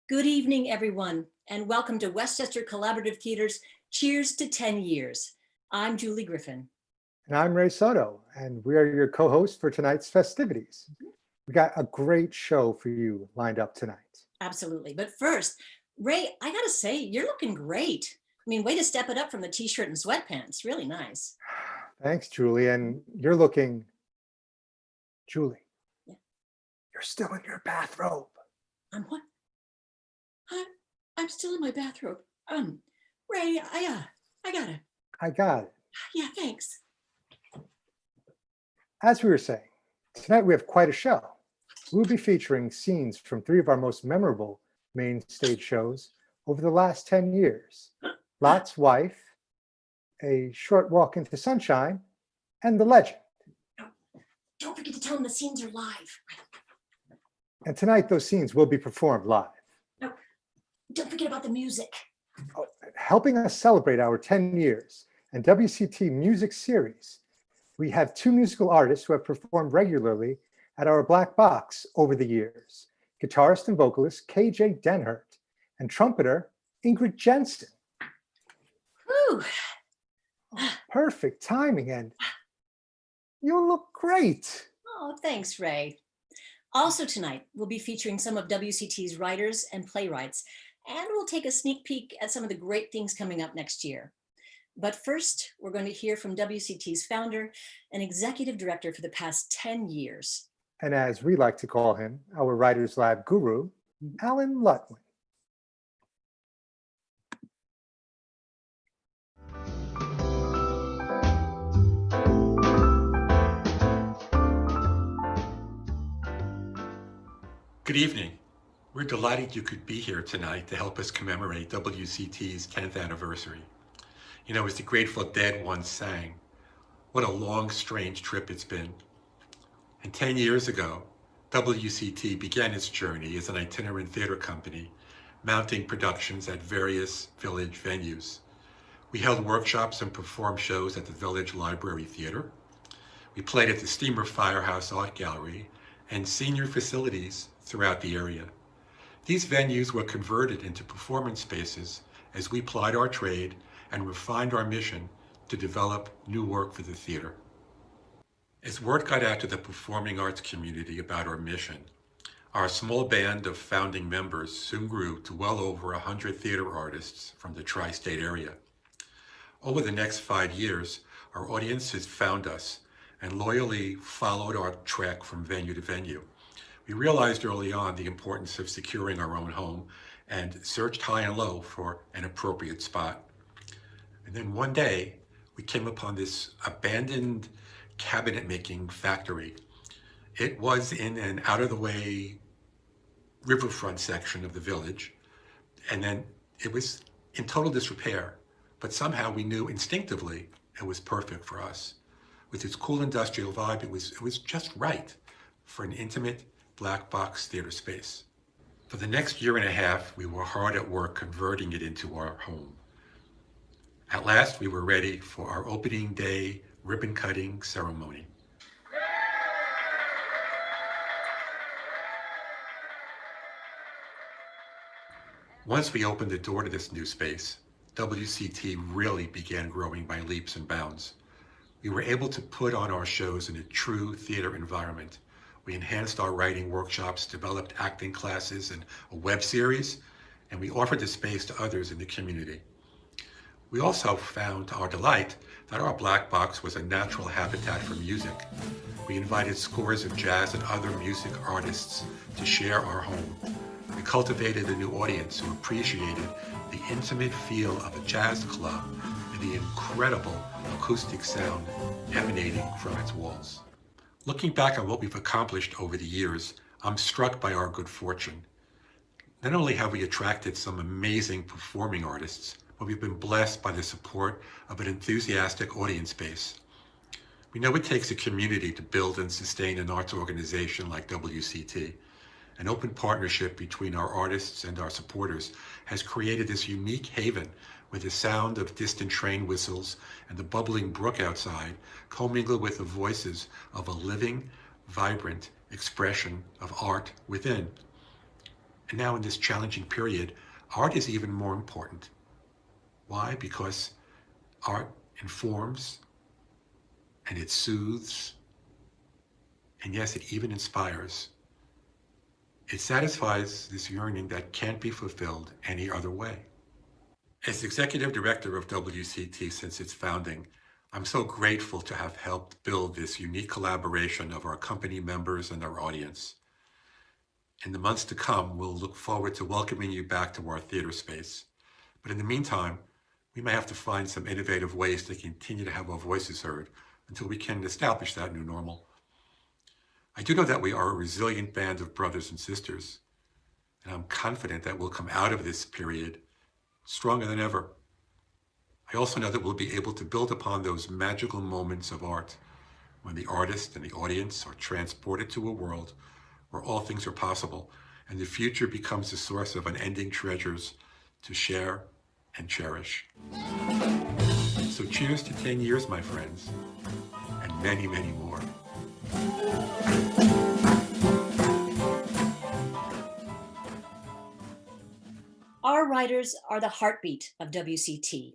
Good evening, everyone, and welcome to Westchester Collaborative Theater's Cheers to 10 Years. I'm Julie Griffin. And I'm Ray Soto, and we are your co-hosts for tonight's festivities. We got a great show for you lined up tonight. Absolutely. But first, Ray, I gotta say, you're looking great. I mean, way to step it up from the t-shirt and sweatpants. Really nice. Thanks, Julie. And you're looking, Julie, Yeah. You're still in your bathrobe. I'm what? I'm still in my bathrobe. Ray, I got it. I got it. Yeah, thanks. As we were saying, tonight we have quite a show. We'll be featuring scenes from three of our most memorable main stage shows over the last 10 years. Lot's Wife, A Short Walk into Sunshine, and The Legend. Don't forget to tell them the scenes are live. And tonight those scenes will be performed live. No, don't forget about the music. Helping us celebrate our 10 years and WCT Music Series, we have two musical artists who have performed regularly at our Black Box over the years, guitarist and vocalist KJ Denhert and trumpeter Ingrid Jensen. Whew. Perfect timing, and you look great. Oh, thanks, Ray. Also tonight, we'll be featuring some of WCT's writers and playwrights, and we'll take a sneak peek at some of the great things coming up next year. But first, we're going to hear from WCT's founder and executive director for the past 10 years. And as we like to call him, our Writers Lab guru, Alan Lutwin. Good evening. We're delighted you could be here tonight to help us commemorate WCT's 10th anniversary. You know, as the Grateful Dead once sang, what a long, strange trip it's been. And 10 years ago, WCT began its journey as an itinerant theater company, mounting productions at various village venues. We held workshops and performed shows at the Village Library Theater. We played at the Steamer Firehouse Art Gallery and senior facilities throughout the area. These venues were converted into performance spaces as we plied our trade and refined our mission to develop new work for the theater. As word got out to the performing arts community about our mission, our small band of founding members soon grew to well over 100 theater artists from the tri-state area. Over the next 5 years, our audience has found us and loyally followed our trek from venue to venue. We realized early on the importance of securing our own home and searched high and low for an appropriate spot. And then one day, we came upon this abandoned cabinet-making factory. It was in an out-of-the-way riverfront section of the village, and then it was in total disrepair, but somehow we knew instinctively it was perfect for us. With its cool industrial vibe, it was just right for an intimate black box theater space. For the next year and a half, we were hard at work converting it into our home. At last, we were ready for our opening day ribbon cutting ceremony. Once we opened the door to this new space, WCT really began growing by leaps and bounds. We were able to put on our shows in a true theater environment. We enhanced our writing workshops, developed acting classes and a web series, and we offered the space to others in the community. We also found to our delight that our black box was a natural habitat for music. We invited scores of jazz and other music artists to share our home. We cultivated a new audience who appreciated the intimate feel of a jazz club and the incredible acoustic sound emanating from its walls. Looking back on what we've accomplished over the years, I'm struck by our good fortune. Not only have we attracted some amazing performing artists, but we've been blessed by the support of an enthusiastic audience base. We know it takes a community to build and sustain an arts organization like WCT. An open partnership between our artists and our supporters has created this unique haven where the sound of distant train whistles and the bubbling brook outside commingle with the voices of a living, vibrant expression of art within. And now in this challenging period, art is even more important. Why? Because art informs and it soothes, and yes, it even inspires. It satisfies this yearning that can't be fulfilled any other way. As executive director of WCT since its founding, I'm so grateful to have helped build this unique collaboration of our company members and our audience. In the months to come, we'll look forward to welcoming you back to our theater space. But in the meantime, we may have to find some innovative ways to continue to have our voices heard until we can establish that new normal. I do know that we are a resilient band of brothers and sisters, and I'm confident that we'll come out of this period stronger than ever. I also know that we'll be able to build upon those magical moments of art when the artist and the audience are transported to a world where all things are possible and the future becomes a source of unending treasures to share and cherish. So cheers to 10 years, my friends, and many, many more. Our writers are the heartbeat of WCT.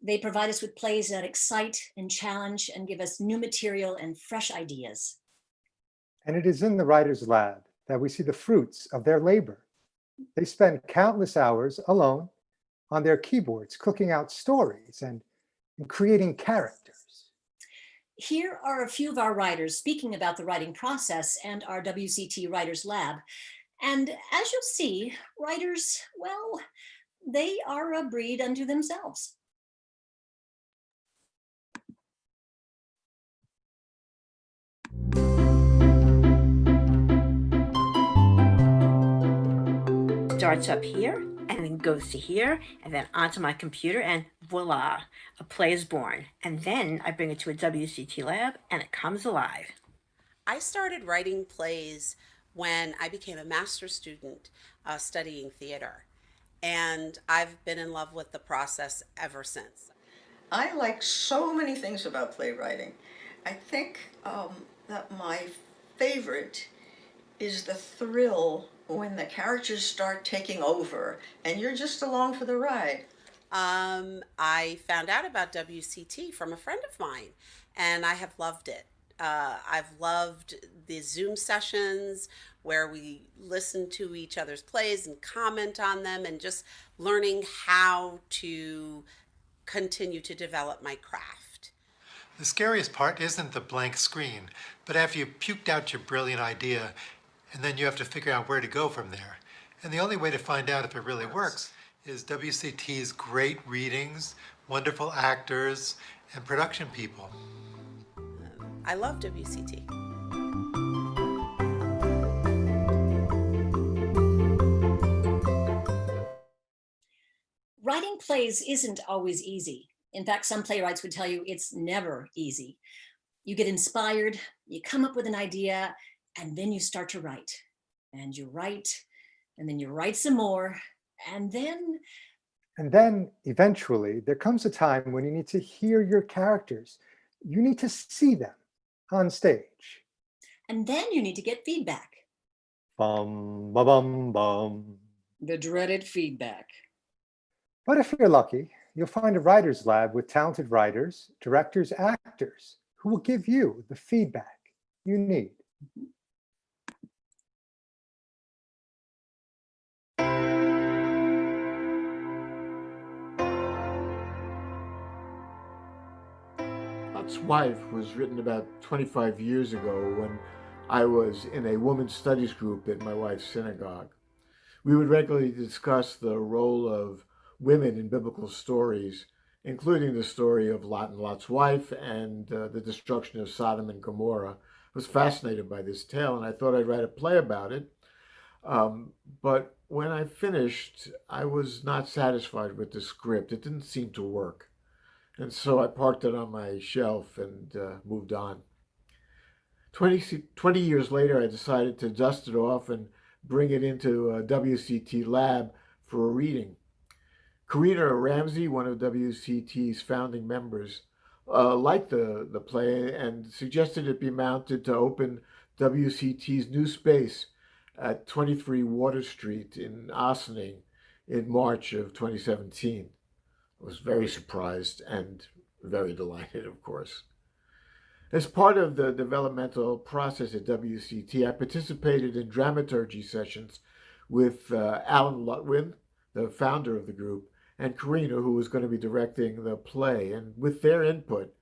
They provide us with plays that excite and challenge and give us new material and fresh ideas. And it is in the writer's lab that we see the fruits of their labor. They spend countless hours alone on their keyboards, cooking out stories and creating characters. Here are a few of our writers speaking about the writing process and our WCT Writers Lab. And as you'll see, writers, well, they are a breed unto themselves. Starts up here and then goes to here and then onto my computer and voila, a play is born. And then I bring it to a WCT lab and it comes alive. I started writing plays when I became a master's student studying theater. And I've been in love with the process ever since. I like so many things about playwriting. I think that my favorite is the thrill when the characters start taking over and you're just along for the ride. I found out about WCT from a friend of mine, and I have loved it. I've loved the Zoom sessions where we listen to each other's plays and comment on them, and just learning how to continue to develop my craft. The scariest part isn't the blank screen, but after you've puked out your brilliant idea, and then you have to figure out where to go from there. And the only way to find out if it really works is WCT's great readings, wonderful actors, and production people. I love WCT. Writing plays isn't always easy. In fact, some playwrights would tell you it's never easy. You get inspired, you come up with an idea, and then you start to write. And you write, and then you write some more, and then... And then eventually there comes a time when you need to hear your characters. You need to see them on stage. And then you need to get feedback. Bum, ba bum, bum. The dreaded feedback. But if you're lucky, you'll find a writer's lab with talented writers, directors, actors who will give you the feedback you need. Lot's Wife was written about 25 years ago when I was in a women's studies group at my wife's synagogue. We would regularly discuss the role of women in biblical stories, including the story of Lot and Lot's wife and the destruction of Sodom and Gomorrah. I was fascinated by this tale and I thought I'd write a play about it. But when I finished, I was not satisfied with the script. It didn't seem to work. And so I parked it on my shelf and moved on. 20 years later, I decided to dust it off and bring it into a WCT lab for a reading. Karina Ramsey, one of WCT's founding members, liked the play and suggested it be mounted to open WCT's new space at 23 Water Street in Ossining in March of 2017. I was very surprised and very delighted, of course. As part of the developmental process at WCT, I participated in dramaturgy sessions with Alan Lutwin, the founder of the group, and Karina, who was going to be directing the play. And with their input,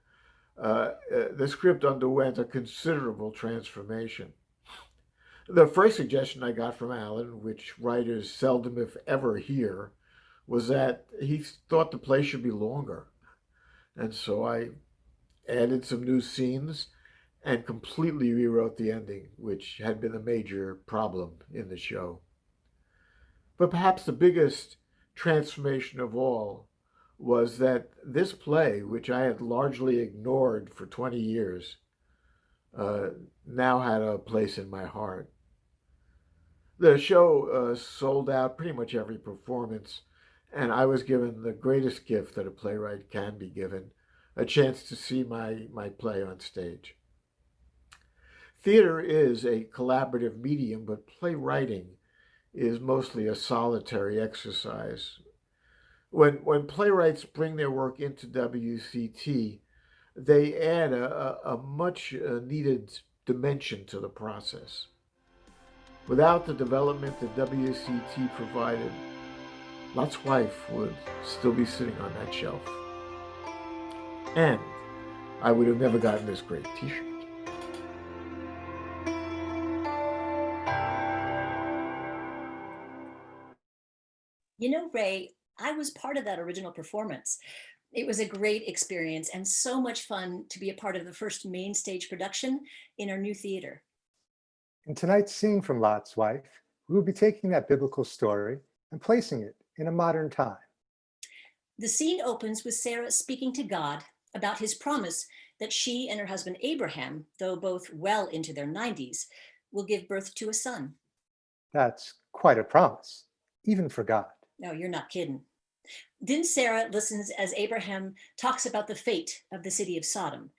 the script underwent a considerable transformation. The first suggestion I got from Alan, which writers seldom, if ever, hear, was that he thought the play should be longer. And so I added some new scenes and completely rewrote the ending, which had been a major problem in the show. But perhaps the biggest transformation of all was that this play, which I had largely ignored for 20 years, now had a place in my heart. The show sold out pretty much every performance, and I was given the greatest gift that a playwright can be given, a chance to see my play on stage. Theater is a collaborative medium, but playwriting is mostly a solitary exercise. When playwrights bring their work into WCT, they add a much needed dimension to the process. Without the development that WCT provided, Lot's wife would still be sitting on that shelf. And I would have never gotten this great t-shirt. You know, Ray, I was part of that original performance. It was a great experience and so much fun to be a part of the first main stage production in our new theater. In tonight's scene from Lot's wife, we will be taking that biblical story and placing it in a modern time. The scene opens with Sarah speaking to God about his promise that she and her husband Abraham, though both well into their 90s, will give birth to a son. That's quite a promise, even for God. No, you're not kidding. Then Sarah listens as Abraham talks about the fate of the city of Sodom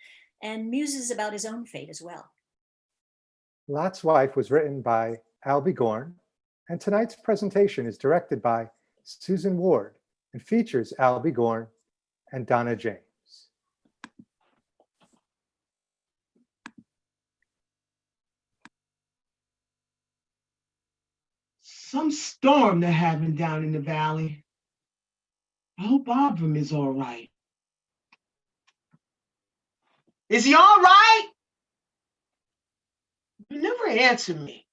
and muses about his own fate as well. Lot's wife was written by Albie Gorn, and tonight's presentation is directed by Susan Ward and features Albie Gorn and Donna James. Some storm they're having down in the valley. I hope Abram is all right. Is he all right? You never answer me.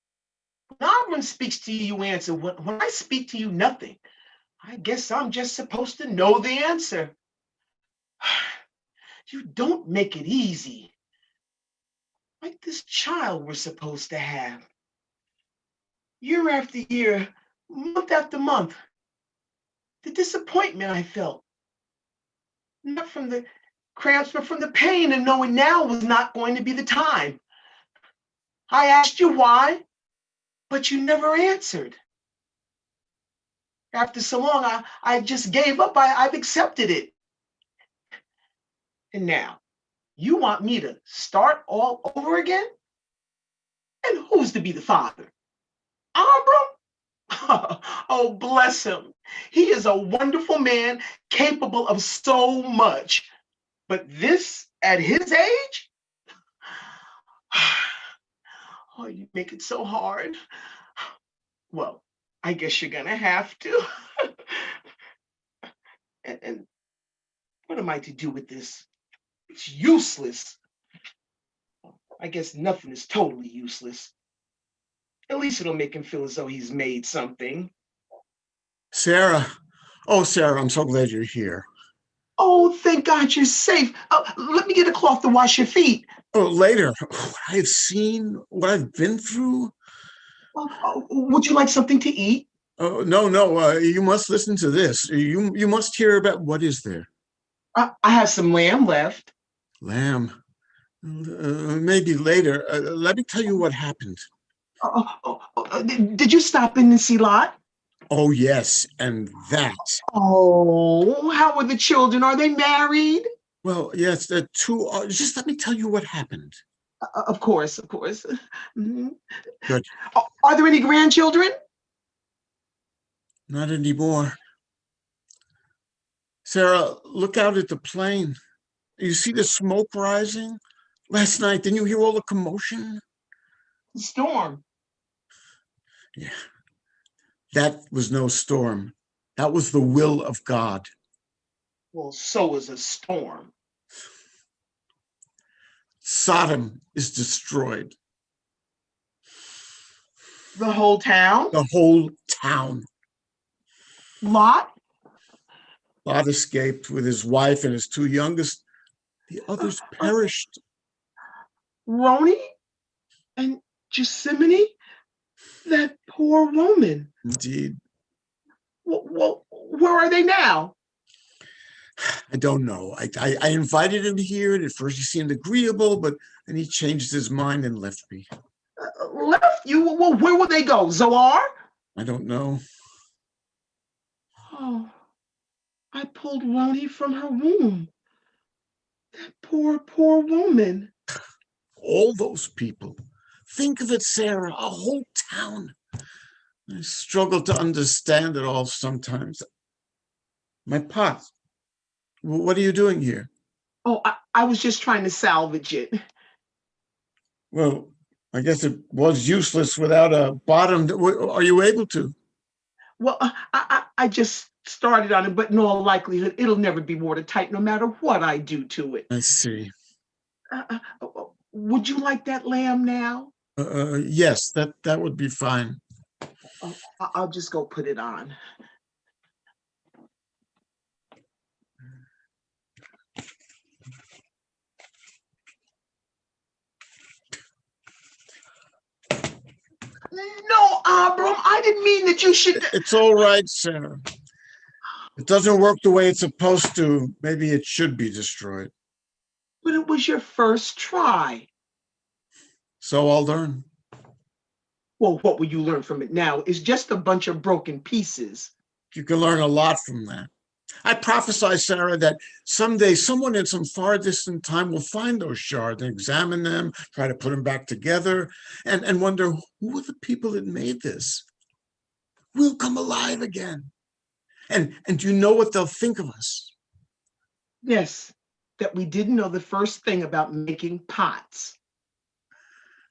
When Abram speaks to you, you answer. When I speak to you, nothing. I guess I'm just supposed to know the answer. You don't make it easy. Like this child we're supposed to have. Year after year, month after month, the disappointment I felt. Not from the cramps, but from the pain of knowing now was not going to be the time. I asked you why, but you never answered. After so long, I just gave up. I've accepted it. And now, you want me to start all over again? And who's to be the father? Abram? Oh, bless him. He is a wonderful man, capable of so much. But this, at his age? Oh, you make it so hard. Well, I guess you're gonna have to. And what am I to do with this? It's useless. I guess nothing is totally useless. At least it'll make him feel as though he's made something. Sarah. Oh, Sarah, I'm so glad you're here. Oh, thank God you're safe. Let me get a cloth to wash your feet. Oh, later. I've seen what I've been through. Would you like something to eat? Oh, no, you must listen to this. You must hear about what is there. I have some lamb left. Lamb. Maybe later. Let me tell you what happened. Did you stop in and see Lot? Oh, yes, and that. Oh, how are the children? Are they married? Well, yes, the two are. Just let me tell you what happened. Of course, of course. Mhm. Good. Are there any grandchildren? Not anymore. Sarah, look out at the plane. You see the smoke rising? Last night, didn't you hear all the commotion? The storm. Yeah. That was no storm. That was the will of God. Well, so was a storm. Sodom is destroyed. The whole town? The whole town. Lot? Lot escaped with his wife and his two youngest. The others perished. Roni? And Gethsemane? That poor woman. Indeed. Well, where are they now? I don't know. I invited him here, and at first he seemed agreeable, but then he changed his mind and left me. Left you? Well, where will they go? Zoar? I don't know. Oh, I pulled Roni from her womb. That poor woman. All those people. Think of it, Sarah, a whole town. I struggle to understand it all sometimes. My pot. What are you doing here? Oh, I was just trying to salvage it. Well, I guess it was useless without a bottom. Are you able to? Well, I just started on it, but in all likelihood, it'll never be watertight no matter what I do to it. I see. Would you like that lamb now? Yes, that would be fine. I'll just go put it on. No, Abram, I didn't mean that you should. It's all right, Sarah. It doesn't work the way it's supposed to. Maybe it should be destroyed. But it was your first try. So I'll learn. Well, what will you learn from it now? It's just a bunch of broken pieces. You can learn a lot from that. I prophesy, Sarah, that someday someone in some far distant time will find those shards and examine them, try to put them back together, and wonder, who were the people that made this? We'll come alive again. And you know what they'll think of us? Yes, that we didn't know the first thing about making pots.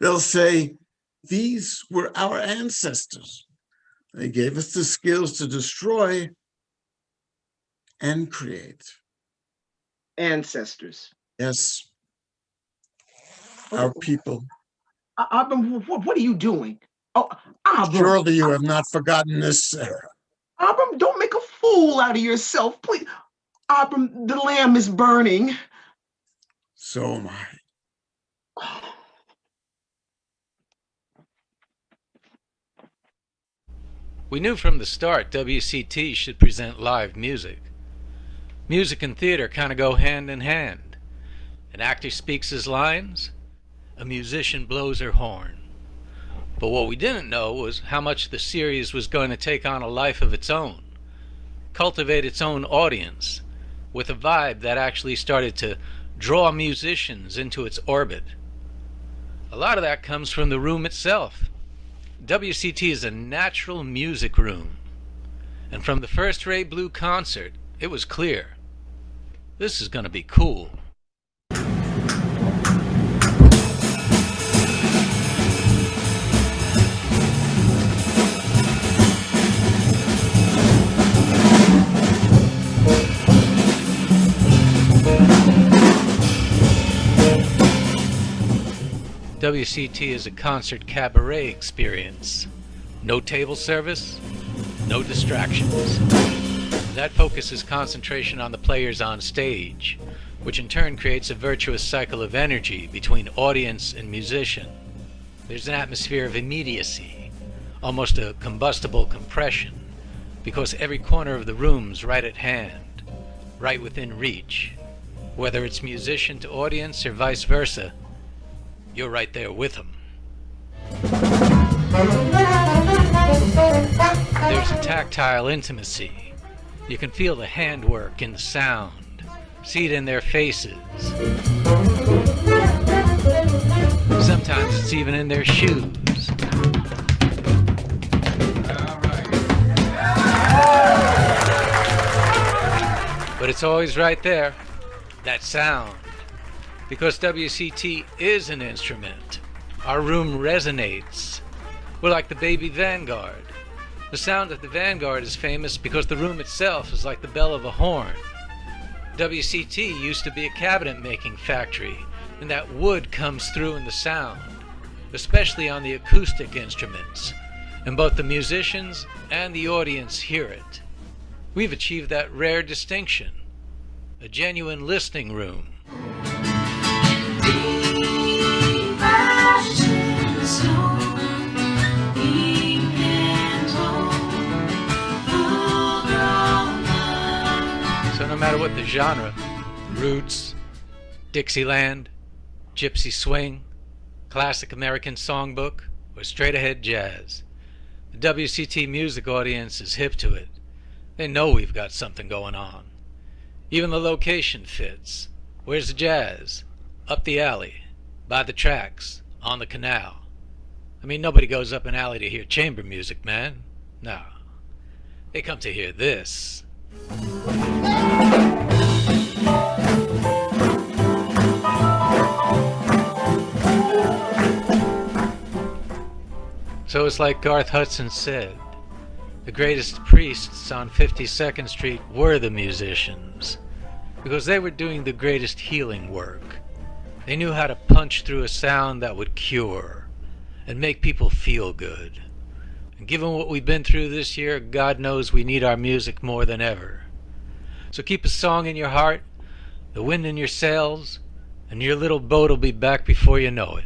They'll say, these were our ancestors. They gave us the skills to destroy and create. Ancestors. Yes. Our people. Abram, what are you doing? Oh, Abram. Surely you have not forgotten this, Sarah. Abram, don't make a fool out of yourself, please. Abram, the lamb is burning. So am I. We knew from the start WCT should present live music. Music and theater kind of go hand in hand. An actor speaks his lines, a musician blows her horn. But what we didn't know was how much the series was going to take on a life of its own, cultivate its own audience, with a vibe that actually started to draw musicians into its orbit. A lot of that comes from the room itself. WCT is a natural music room. And from the first Ray Blue concert, it was clear. This is going to be cool. WCT is a concert cabaret experience. No table service, no distractions. That focuses concentration on the players on stage, which in turn creates a virtuous cycle of energy between audience and musician. There's an atmosphere of immediacy, almost a combustible compression, because every corner of the room's right at hand, right within reach. Whether it's musician to audience or vice versa, you're right there with them. There's a tactile intimacy. You can feel the handwork in the sound, see it in their faces. Sometimes it's even in their shoes. But it's always right there, that sound. Because WCT is an instrument. Our room resonates. We're like the baby Vanguard. The sound of the Vanguard is famous because the room itself is like the bell of a horn. WCT used to be a cabinet-making factory, and that wood comes through in the sound, especially on the acoustic instruments, and both the musicians and the audience hear it. We've achieved that rare distinction, a genuine listening room. So no matter what the genre, roots, Dixieland, gypsy swing, classic American songbook, or straight-ahead jazz, the WCT music audience is hip to it. They know we've got something going on. Even the location fits. Where's the jazz? Up the alley, by the tracks, on the canal. I mean, nobody goes up an alley to hear chamber music, man. No. They come to hear this. So it's like Garth Hudson said, the greatest priests on 52nd Street were the musicians, because they were doing the greatest healing work. They knew how to punch through a sound that would cure and make people feel good. And given what we've been through this year, God knows we need our music more than ever. So keep a song in your heart, the wind in your sails, and your little boat will be back before you know it.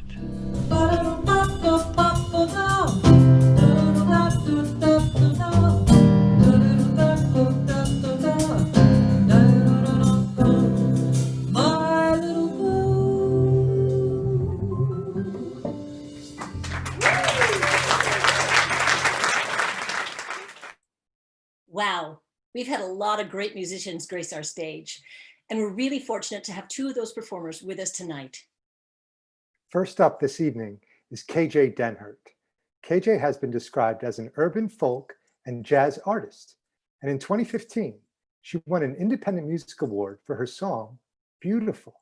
Wow, we've had a lot of great musicians grace our stage, and we're really fortunate to have two of those performers with us tonight. First up this evening is KJ Denhert. KJ has been described as an urban folk and jazz artist, and in 2015, she won an Independent Music Award for her song, Beautiful.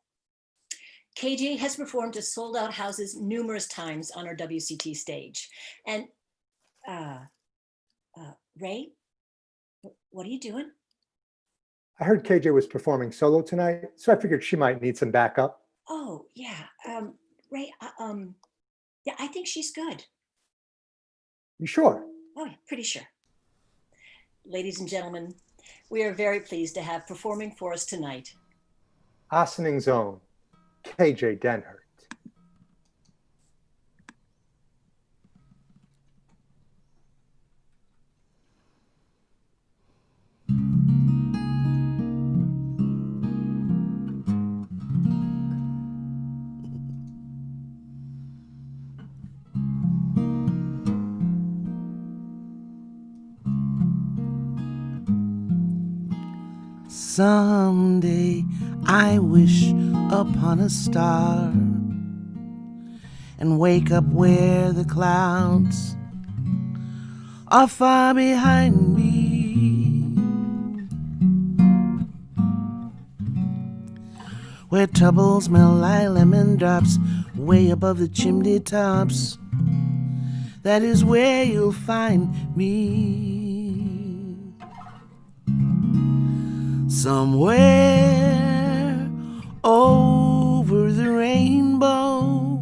KJ has performed at sold-out houses numerous times on our WCT stage. And Ray, what are you doing? I heard KJ was performing solo tonight, so I figured she might need some backup. Oh, yeah. Ray, yeah, I think she's good. You sure? Oh, yeah, pretty sure. Ladies and gentlemen, we are very pleased to have performing for us tonight Osening's own, KJ Denhert. Someday I wish upon a star and wake up where the clouds are far behind me, where troubles smell like lemon drops way above the chimney tops. That is where you'll find me. Somewhere over the rainbow,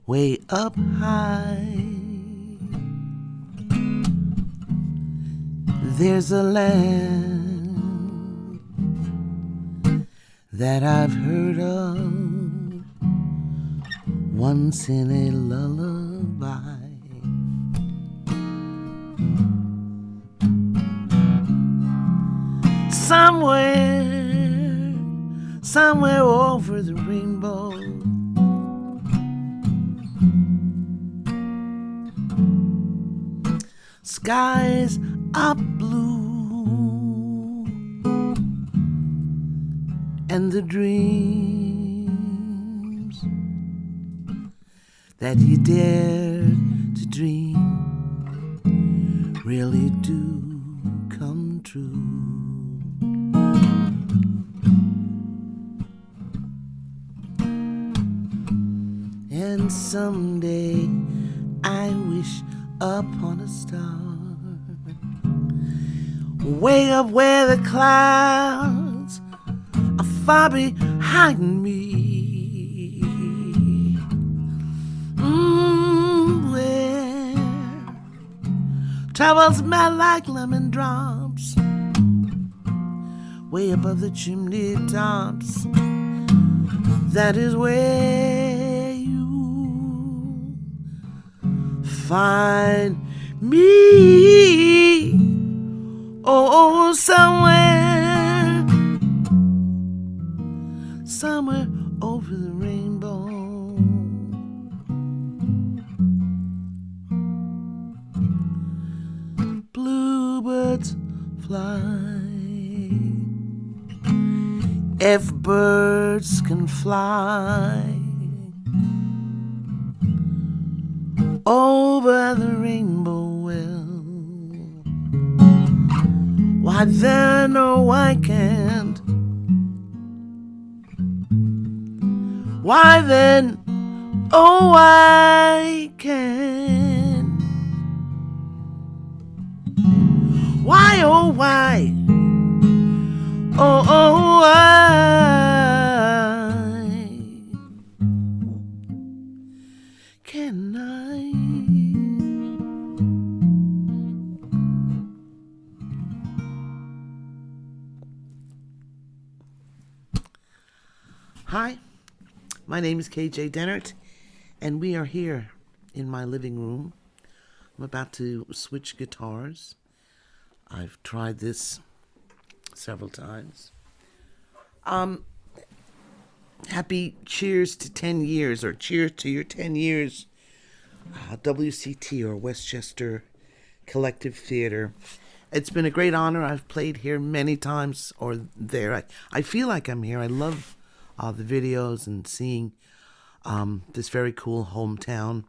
way up high, there's a land that I've heard of once in a lullaby. Somewhere over the rainbow, skies are blue and the dreams that you dare to dream really do come true. And someday I wish upon a star, way up where the clouds are far behind me. Where troubles melt like lemon drops, way above the chimney tops. That is where you find me. Oh, somewhere over the rainbow. Bluebirds fly, if birds can fly, over the rainbow well, why then, oh, why can't? Why then, oh, why can't? Why, oh, why? Oh, oh, why can I? Hi, my name is KJ Denhert, and we are here in my living room. I'm about to switch guitars. I've tried this several times. Happy cheers to 10 years, or cheers to your 10 years, WCT, or Westchester Collaborative Theater. It's been a great honor. I've played here many times, or there. I feel like I'm here. I love the videos and seeing this very cool hometown.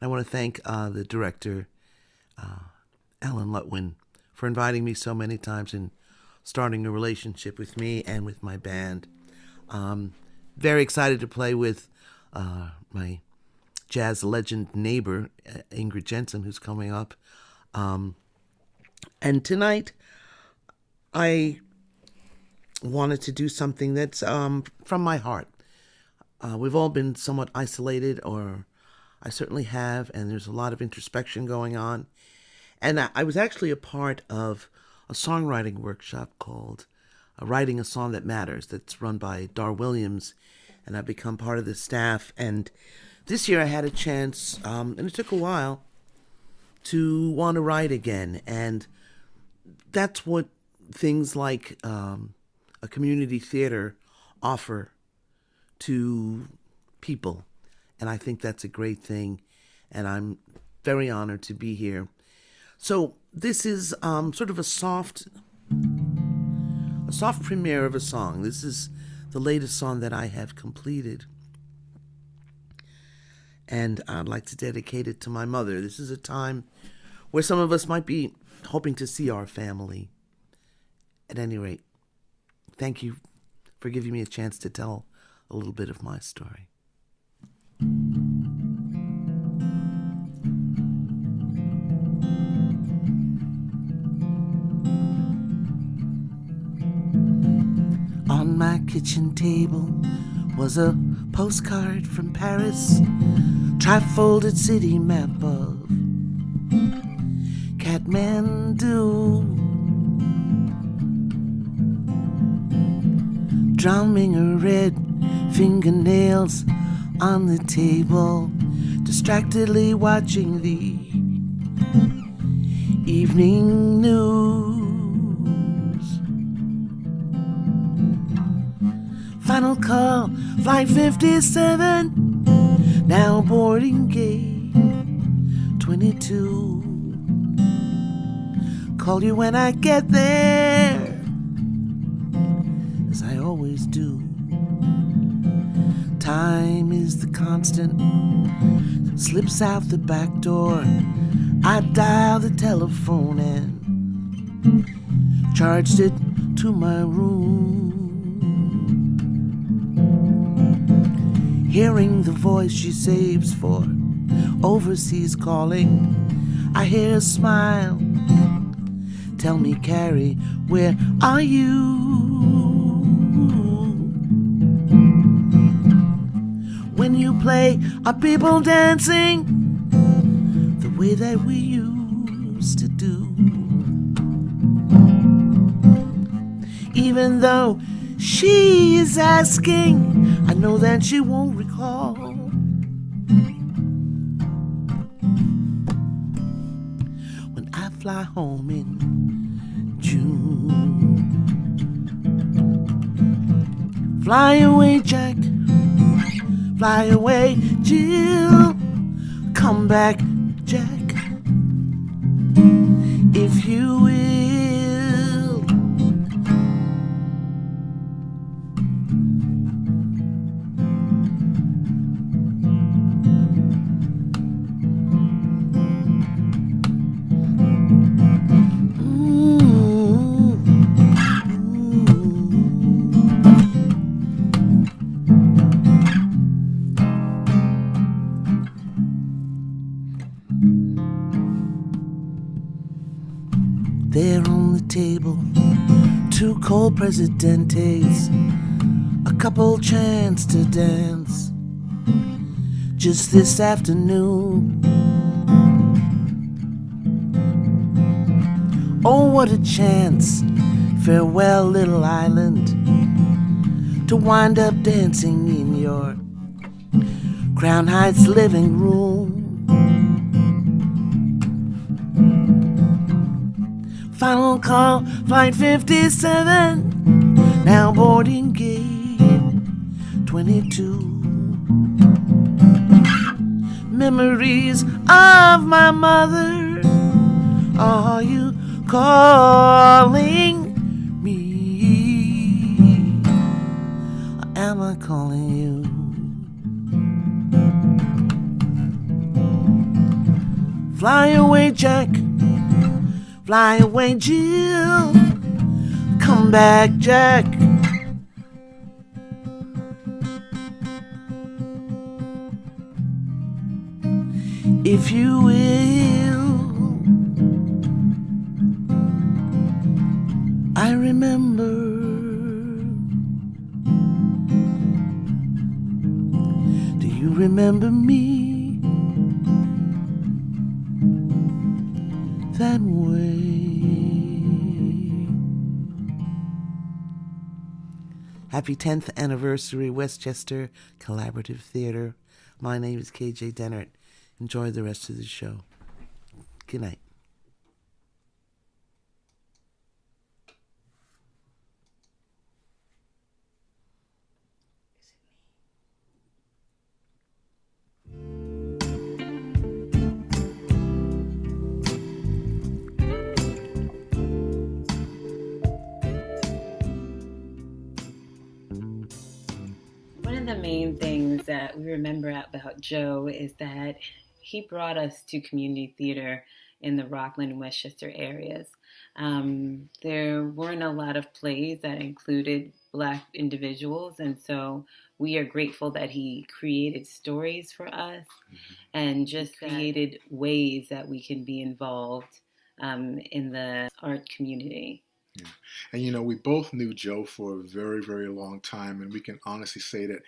I want to thank the director, Alan Lutwin, for inviting me so many times and starting a relationship with me and with my band. Very excited to play with my jazz legend neighbor, Ingrid Jensen, who's coming up. And tonight, I wanted to do something that's from my heart. We've all been somewhat isolated, or I certainly have, and there's a lot of introspection going on. And I was actually a part of a songwriting workshop called Writing a Song That Matters, that's run by Dar Williams, and I've become part of the staff. And this year I had a chance, and it took a while, to want to write again. And that's what things like a community theater offer to people. And I think that's a great thing, and I'm very honored to be here. So this is sort of a soft premiere of a song. This is the latest song that I have completed, and I'd like to dedicate it to my mother. This is a time where some of us might be hoping to see our family. At any rate, thank you for giving me a chance to tell a little bit of my story. On my kitchen table was a postcard from Paris, tri-folded city map of Kathmandu, drumming her red fingernails on the table, distractedly watching the evening news. Final call, flight 57, now boarding gate 22. Call you when I get there, as I always do. Time is the constant, slips out the back door. I dialed the telephone and charged it to my room. Hearing the voice she saves for overseas calling, I hear a smile. Tell me, Carrie, where are you? When you play, are people dancing the way that we used to do? Even though she is asking, I know that she won't recall. When I fly home in June. Fly away, Jack. Fly away, Jill. Come back, Jack, if you will. There on the table, 2 cold Presidentes, a couple chance to dance. Just this afternoon. Oh, what a chance, farewell little island, to wind up dancing in your Crown Heights living room. Final call, flight 57, now boarding gate 22. Memories of my mother, are you calling me? Or am I calling you? Fly away, Jack. Fly away, Jill. Come back, Jack. If you will. I remember do you remember me that way? Happy 10th anniversary, Westchester Collaborative Theater. My name is KJ Denhert. Enjoy the rest of the show. Good night. One of the main things that we remember about Joe is that he brought us to community theater in the Rockland and Westchester areas. There weren't a lot of plays that included Black individuals, and so we are grateful that he created stories for us and just created ways that we can be involved in the art community. Yeah. And you know, we both knew Joe for a very, very long time, and we can honestly say that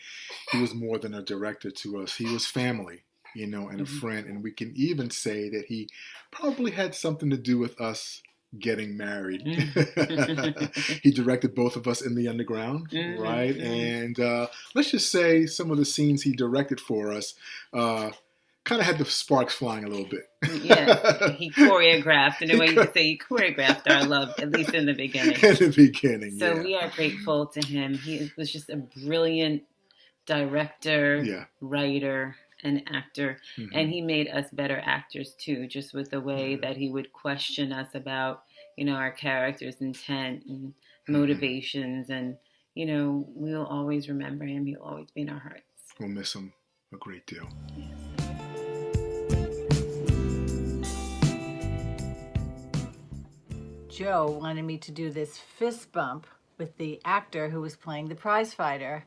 he was more than a director to us. He was family, you know, and a friend. And we can even say that he probably had something to do with us getting married. He directed both of us in the Underground, right? And let's just say some of the scenes he directed for us kind of had the sparks flying a little bit. Yeah, he choreographed, in a way you could say he choreographed our love, at least in the beginning. In the beginning, so we are grateful to him. He was just a brilliant director, writer, and actor. And he made us better actors too, just with the way that he would question us about, you know, our character's intent and motivations. And, you know, we'll always remember him. He'll always be in our hearts. We'll miss him a great deal. Yes. Joe wanted me to do this fist bump with the actor who was playing the prize fighter.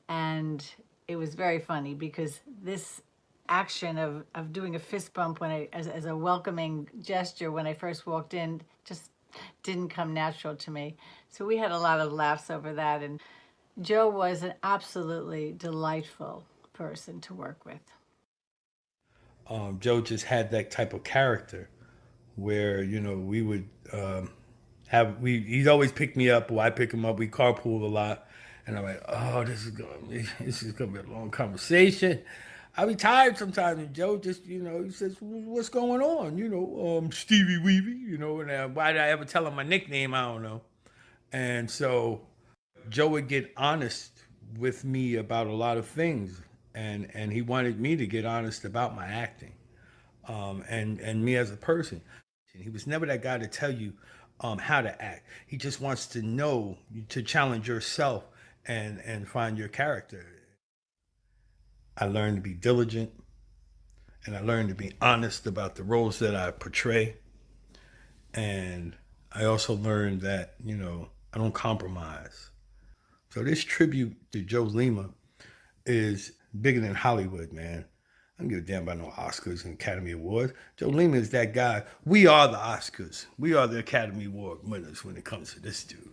And it was very funny because this action of doing a fist bump as a welcoming gesture when I first walked in just didn't come natural to me. So we had a lot of laughs over that. And Joe was an absolutely delightful person to work with. Joe just had that type of character where, we would he'd always pick me up or I pick him up. We carpool a lot. And I'm like, oh, this is gonna be a long conversation. I'll be tired sometimes. And Joe just, he says, what's going on? Stevie Weavy, and why did I ever tell him my nickname? I don't know. And so Joe would get honest with me about a lot of things. And he wanted me to get honest about my acting and me as a person. He was never that guy to tell you how to act. He just wants to know, to challenge yourself and find your character. I learned to be diligent, and I learned to be honest about the roles that I portray. And I also learned that, I don't compromise. So this tribute to Joe Lima is bigger than Hollywood, man. I don't give a damn about no Oscars and Academy Awards. Joe Lima is that guy. We are the Oscars. We are the Academy Award winners when it comes to this dude.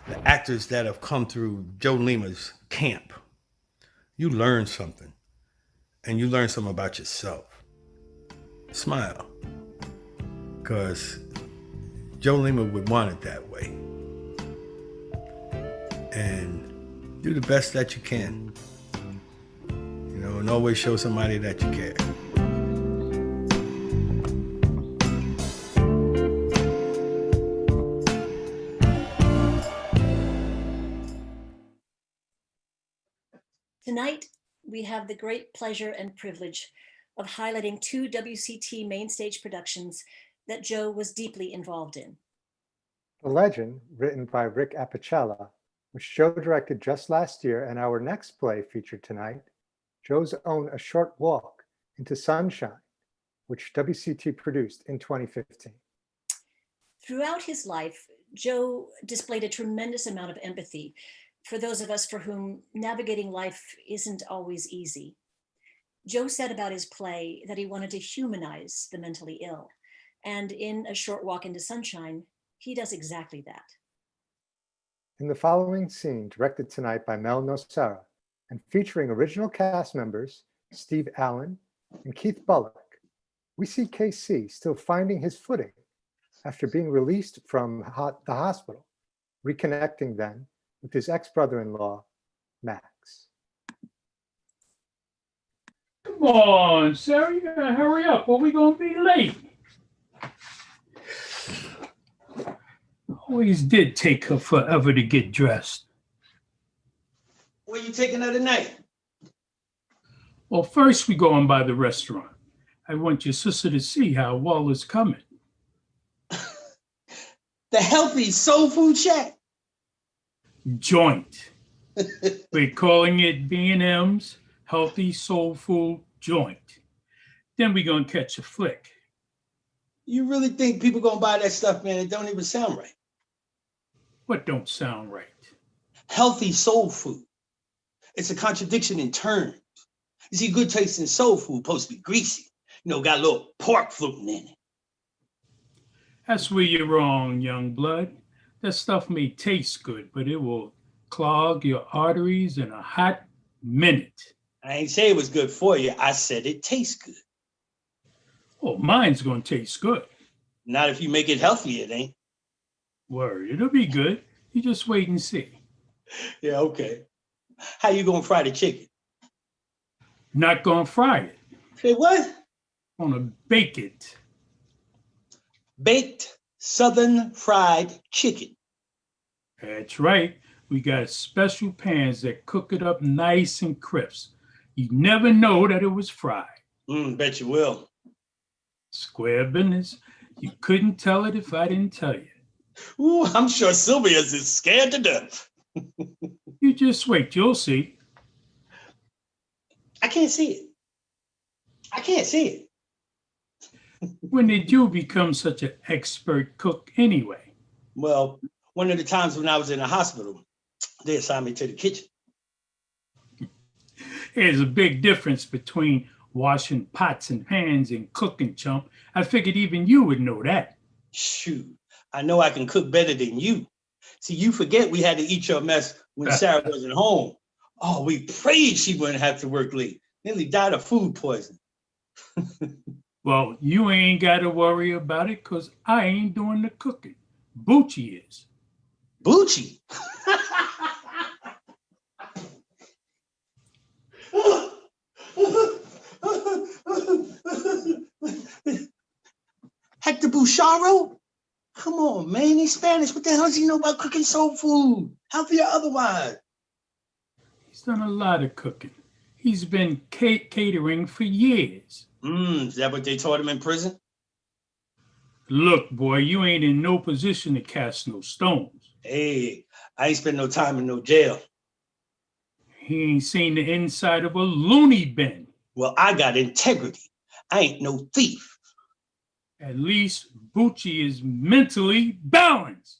The actors that have come through Joe Lima's camp, you learn something. And you learn something about yourself. Smile. Because Joe Lima would want it that way. And do the best that you can. And always show somebody that you care. Tonight, we have the great pleasure and privilege of highlighting two WCT main stage productions that Joe was deeply involved in. The Legend, written by Rick Apicella, which Joe directed just last year, and our next play featured tonight, Joe's own A Short Walk into Sunshine, which WCT produced in 2015. Throughout his life, Joe displayed a tremendous amount of empathy for those of us for whom navigating life isn't always easy. Joe said about his play that he wanted to humanize the mentally ill, and in A Short Walk into Sunshine, he does exactly that. In the following scene, directed tonight by Mel Nocera, and featuring original cast members Steve Allen and Keith Bullock, we see KC still finding his footing after being released from the hospital, reconnecting then with his ex-brother-in-law, Max. Come on, Sarah, you gotta hurry up or we're gonna be late. Always did take her forever to get dressed. Where you taking her tonight? Well, first we go on by the restaurant. I want your sister to see how well it's coming. The healthy soul food shack? Joint. We're calling it B&M's Healthy Soul Food Joint. Then we're gonna catch a flick. You really think people gonna buy that stuff, man? It don't even sound right. What don't sound right? Healthy soul food. It's a contradiction in terms. You see, good tasting soul food supposed to be greasy. Got a little pork floating in it. That's where you're wrong, young blood. That stuff may taste good, but it will clog your arteries in a hot minute. I ain't say it was good for you. I said it tastes good. Oh, mine's gonna taste good. Not if you make it healthy, it ain't. Word, it'll be good. You just wait and see. Yeah, okay. How you gonna fry the chicken? Not gonna fry it. Say what? Gonna bake it. Baked Southern fried chicken. That's right. We got special pans that cook it up nice and crisp. You never know that it was fried. Bet you will. Square business. You couldn't tell it if I didn't tell you. Ooh, I'm sure Sylvia's is scared to death. You just wait, you'll see. I can't see it. I can't see it. When did you become such an expert cook anyway? Well, one of the times when I was in the hospital, they assigned me to the kitchen. There's a big difference between washing pots and pans and cooking, chump. I figured even you would know that. Shoot, I know I can cook better than you. See, you forget we had to eat your mess when Sarah wasn't home. Oh, we prayed she wouldn't have to work late. Nearly died of food poisoning. Well, you ain't got to worry about it because I ain't doing the cooking. Bucci is. Bucci? Hector Bucharo? Come on, man. He's Spanish. What the hell does he know about cooking soul food? Healthy or otherwise? He's done a lot of cooking. He's been catering for years. Is that what they taught him in prison? Look, boy, you ain't in no position to cast no stones. Hey, I ain't spent no time in no jail. He ain't seen the inside of a loony bin. Well, I got integrity. I ain't no thief. At least Bucci is mentally balanced.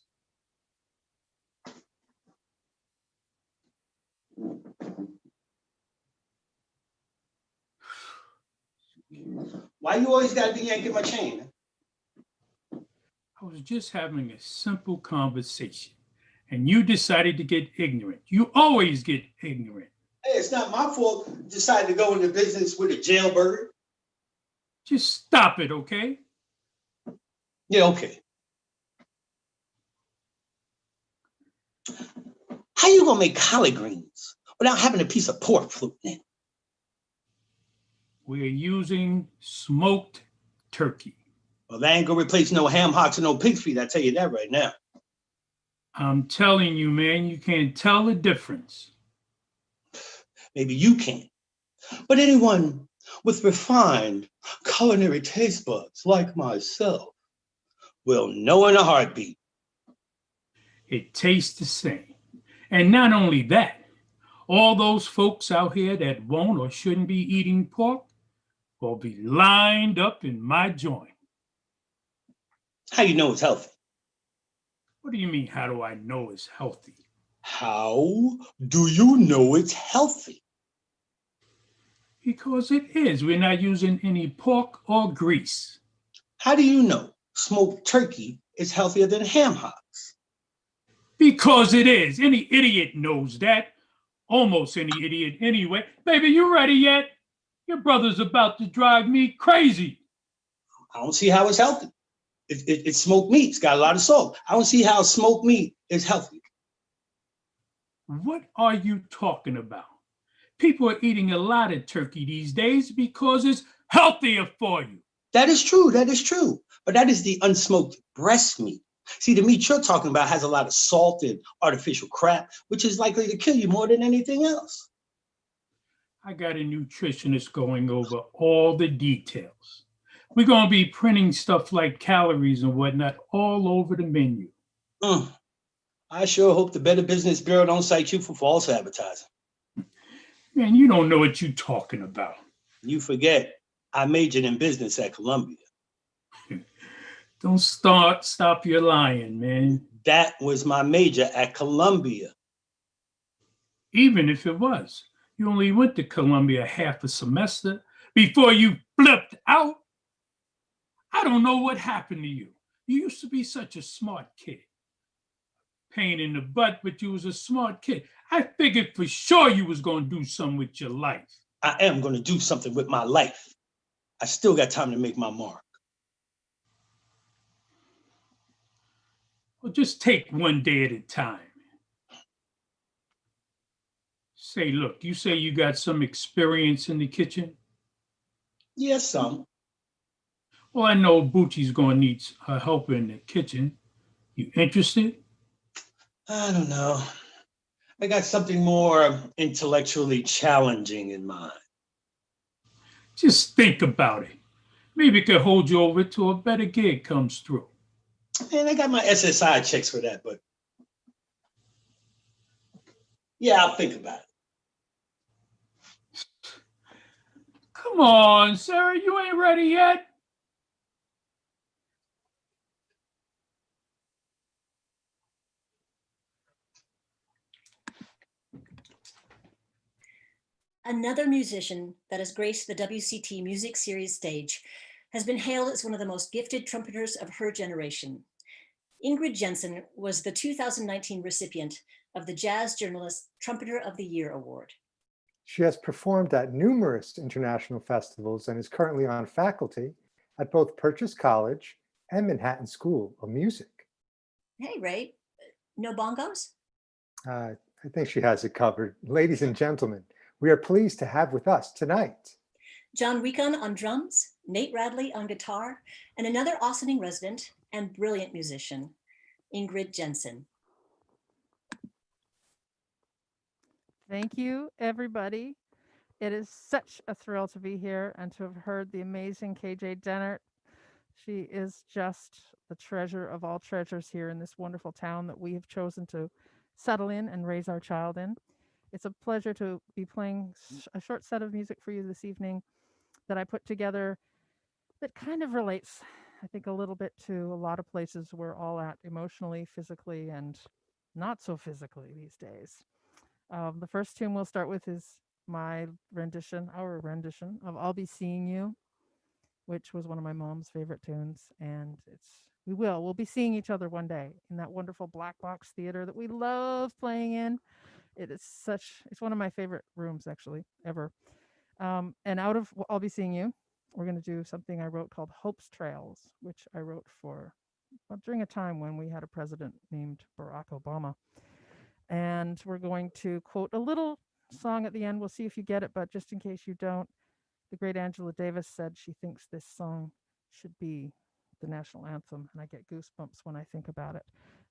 Why you always gotta be yanking my chain? I was just having a simple conversation, and you decided to get ignorant. You always get ignorant. Hey, it's not my fault you decided to go into business with a jailbird. Just stop it, okay? Yeah, okay. How you gonna make collard greens without having a piece of pork floating in? We're using smoked turkey. Well, that ain't gonna replace no ham hocks and no pig feet, I tell you that right now. I'm telling you, man, you can't tell the difference. Maybe you can. But anyone with refined culinary taste buds like myself will know in a heartbeat. It tastes the same. And not only that, all those folks out here that won't or shouldn't be eating pork will be lined up in my joint. How you know it's healthy? What do you mean, how do I know it's healthy? How do you know it's healthy? Because it is. We're not using any pork or grease. How do you know smoked turkey is healthier than ham hocks? Because it is. Any idiot knows that. Almost any idiot anyway. Baby, you ready yet? Your brother's about to drive me crazy. I don't see how it's healthy. It's smoked meat. It's got a lot of salt. I don't see how smoked meat is healthy. What are you talking about? People are eating a lot of turkey these days because it's healthier for you. That is true. That is true. But that is the unsmoked breast meat. See, the meat you're talking about has a lot of salt and artificial crap, which is likely to kill you more than anything else. I got a nutritionist going over all the details. We're going to be printing stuff like calories and whatnot all over the menu. I sure hope the Better Business Bureau don't cite you for false advertising. Man, you don't know what you're talking about. You forget, I majored in business at Columbia. Don't stop your lying, man. That was my major at Columbia. Even if it was, you only went to Columbia half a semester before you flipped out. I don't know what happened to you. You used to be such a smart kid. Pain in the butt, but you was a smart kid. I figured for sure you was going to do something with your life. I am going to do something with my life. I still got time to make my mark. Well, just take one day at a time. Say, look, you say you got some experience in the kitchen? Yes, some. Well, I know Bucci's going to need help in the kitchen. You interested? I don't know. I got something more intellectually challenging in mind. Just think about it. Maybe it could hold you over till a better gig comes through. Man, I got my SSI checks for that, but yeah, I'll think about it. Come on, Sarah, you ain't ready yet? Another musician that has graced the WCT Music Series stage has been hailed as one of the most gifted trumpeters of her generation. Ingrid Jensen was the 2019 recipient of the Jazz Journalist Trumpeter of the Year Award. She has performed at numerous international festivals and is currently on faculty at both Purchase College and Manhattan School of Music. Hey, Ray, no bongos? I think she has it covered. Ladies and gentlemen, we are pleased to have with us tonight John Weekon on drums, Nate Radley on guitar, and another Austining resident and brilliant musician, Ingrid Jensen. Thank you, everybody. It is such a thrill to be here and to have heard the amazing KJ Denhert. She is just the treasure of all treasures here in this wonderful town that we have chosen to settle in and raise our child in. It's a pleasure to be playing a short set of music for you this evening that I put together that kind of relates, I think, a little bit to a lot of places we're all at emotionally, physically, and not so physically these days. The first tune we'll start with is our rendition of I'll Be Seeing You, which was one of my mom's favorite tunes. And we'll be seeing each other one day in that wonderful black box theater that we love playing in. It's one of my favorite rooms actually, ever. And out of I'll Be Seeing You, we're going to do something I wrote called Hope's Trails, which I wrote during a time when we had a president named Barack Obama. And we're going to quote a little song at the end. We'll see if you get it, but just in case you don't, the great Angela Davis said she thinks this song should be the national anthem, and I get goosebumps when I think about it.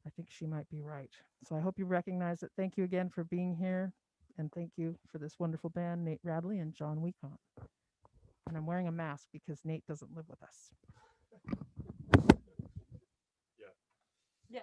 I think she might be right. So I hope you recognize it. Thank you again for being here, and thank you for this wonderful band, Nate Radley and John Weekon. And I'm wearing a mask because Nate doesn't live with us. Yeah.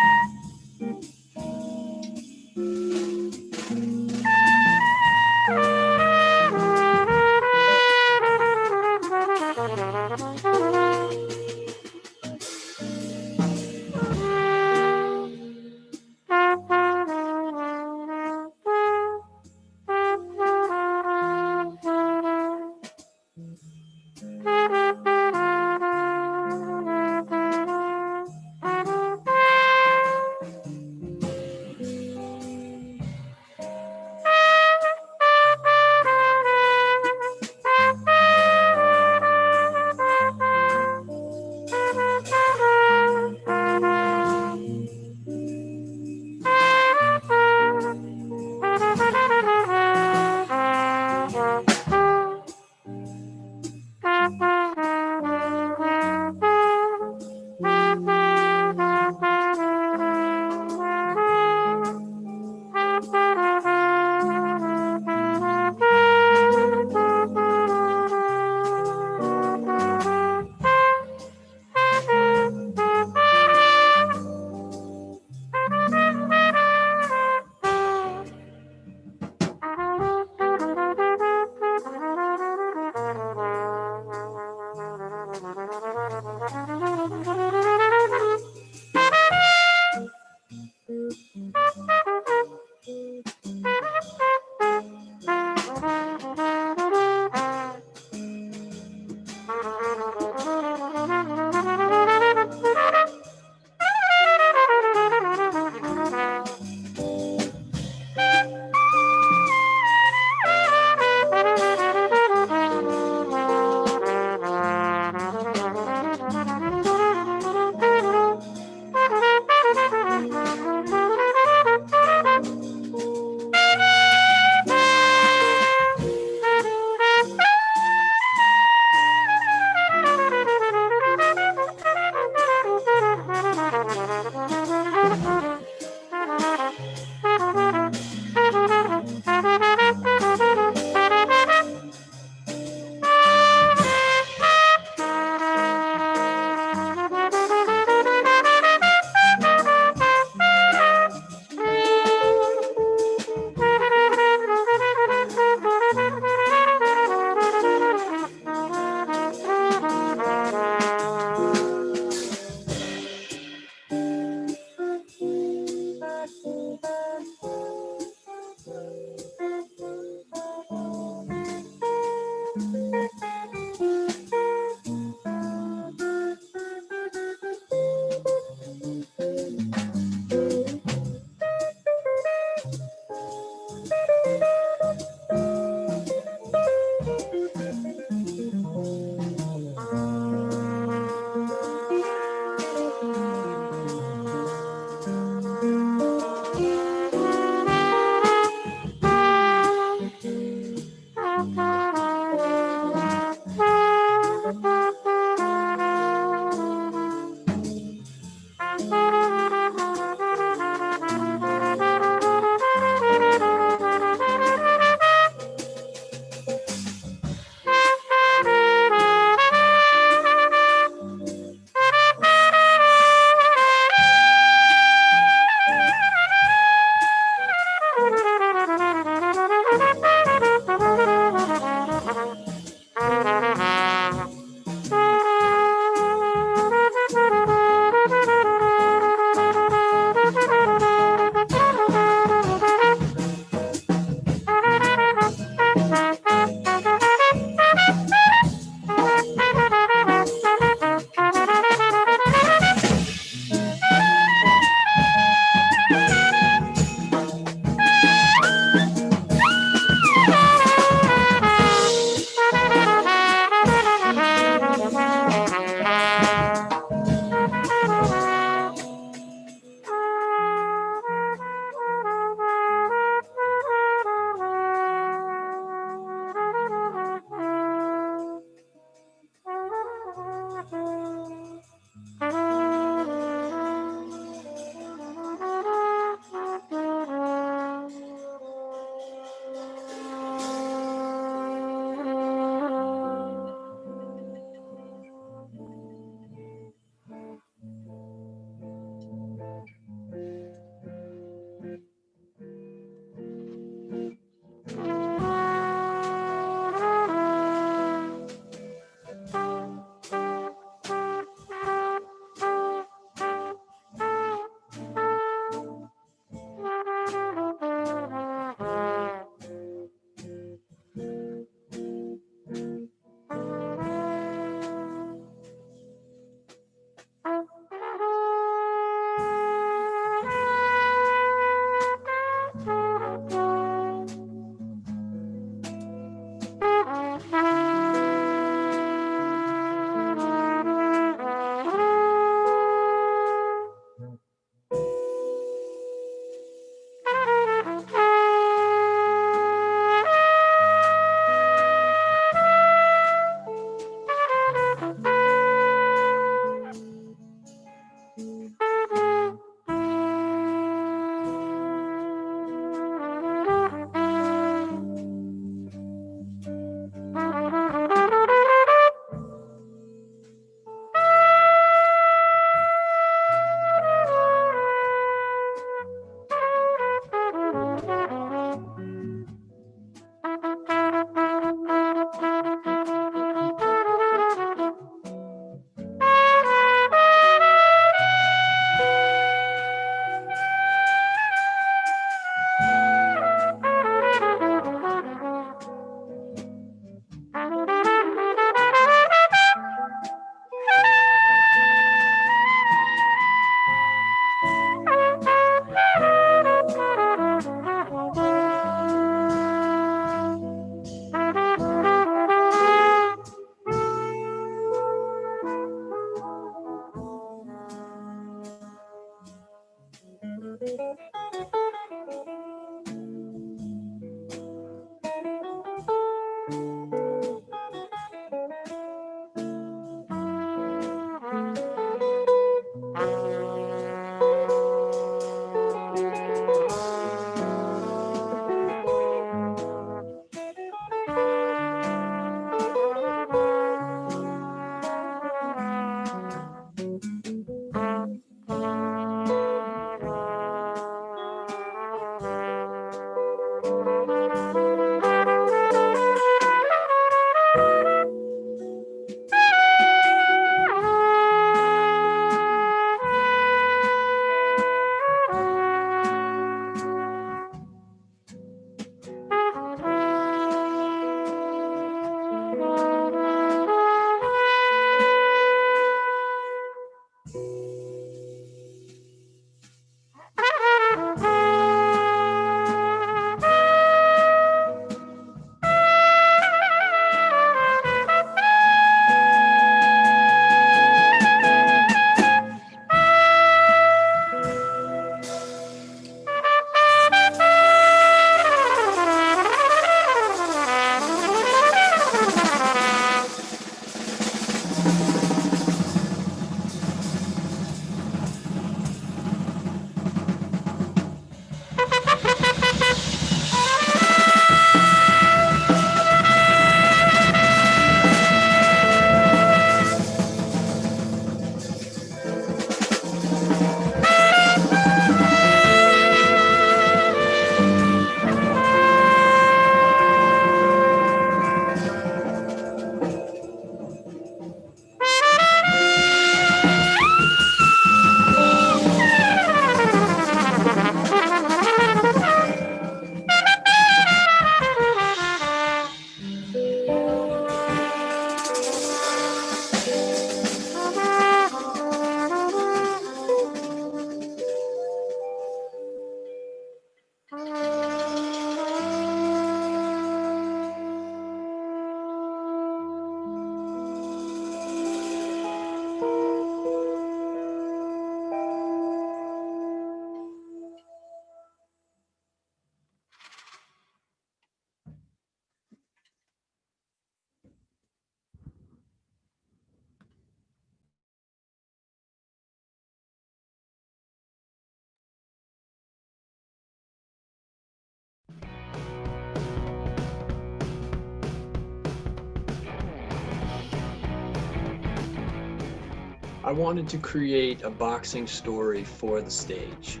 I wanted to create a boxing story for the stage,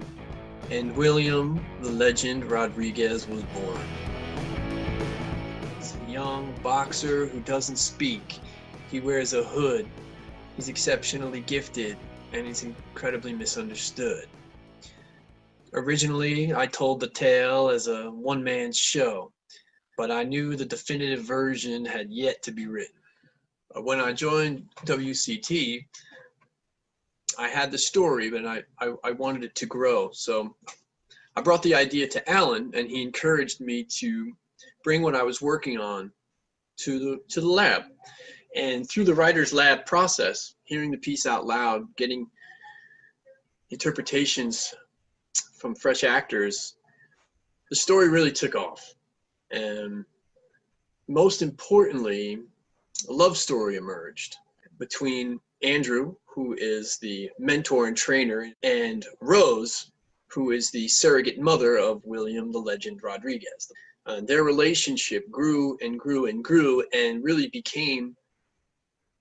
and William the Legend Rodriguez was born. He's a young boxer who doesn't speak. He wears a hood. He's exceptionally gifted, and he's incredibly misunderstood. Originally, I told the tale as a one-man show, but I knew the definitive version had yet to be written. When I joined WCT, I had the story, but I wanted it to grow. So I brought the idea to Alan, and he encouraged me to bring what I was working on to the lab. And through the writer's lab process, hearing the piece out loud, getting interpretations from fresh actors, the story really took off. And most importantly, a love story emerged between Andrew, who is the mentor and trainer, and Rose, who is the surrogate mother of William the Legend Rodriguez. Their relationship grew and grew and grew and really became,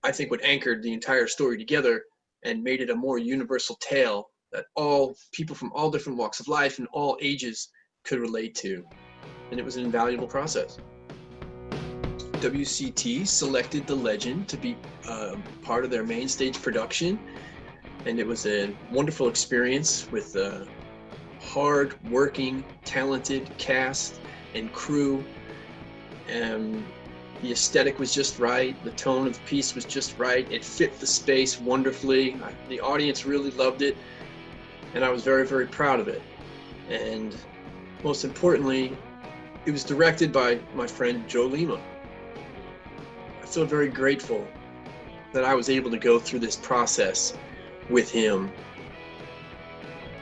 I think, what anchored the entire story together and made it a more universal tale that all people from all different walks of life and all ages could relate to. And it was an invaluable process. WCT selected the Legend to be part of their main stage production, and it was a wonderful experience with a hard-working, talented cast and crew. And the aesthetic was just right, the tone of the piece was just right, it fit the space wonderfully. The audience really loved it, and I was very, very proud of it. And most importantly, it was directed by my friend Joe Lima. I feel very grateful that I was able to go through this process with him.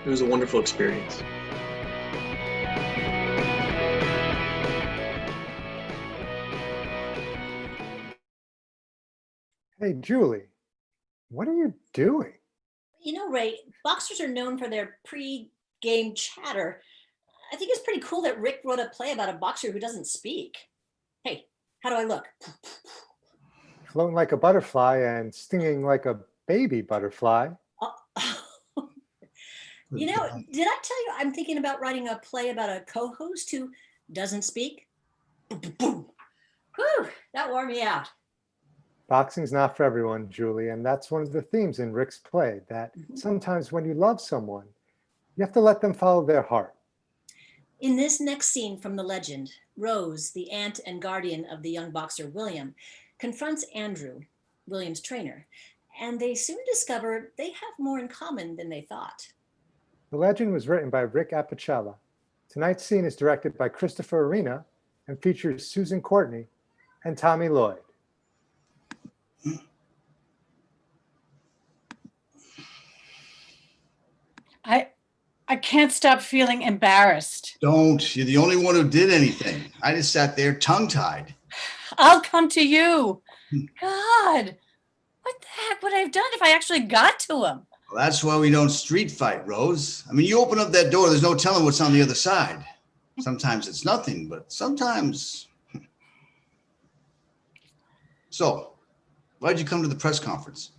It was a wonderful experience. Hey, Julie, what are you doing? You know, Ray, boxers are known for their pre-game chatter. I think it's pretty cool that Rick wrote a play about a boxer who doesn't speak. Hey, how do I look? Floating like a butterfly and stinging like a baby butterfly. You know, did I tell you I'm thinking about writing a play about a co-host who doesn't speak? Whew, that wore me out. Boxing's not for everyone, Julie, and that's one of the themes in Rick's play, that sometimes when you love someone, you have to let them follow their heart. In this next scene from The Legend, Rose, the aunt and guardian of the young boxer William, confronts Andrew, William's trainer, and they soon discover they have more in common than they thought. The Legend was written by Rick Apicella. Tonight's scene is directed by Christopher Arena and features Susan Courtney and Tommy Lloyd. I can't stop feeling embarrassed. Don't. You're the only one who did anything. I just sat there tongue-tied. I'll come to you. God, what the heck would I have done if I actually got to him? Well, that's why we don't street fight, Rose. I mean, you open up that door, there's no telling what's on the other side. Sometimes it's nothing, but sometimes... So, why'd you come to the press conference?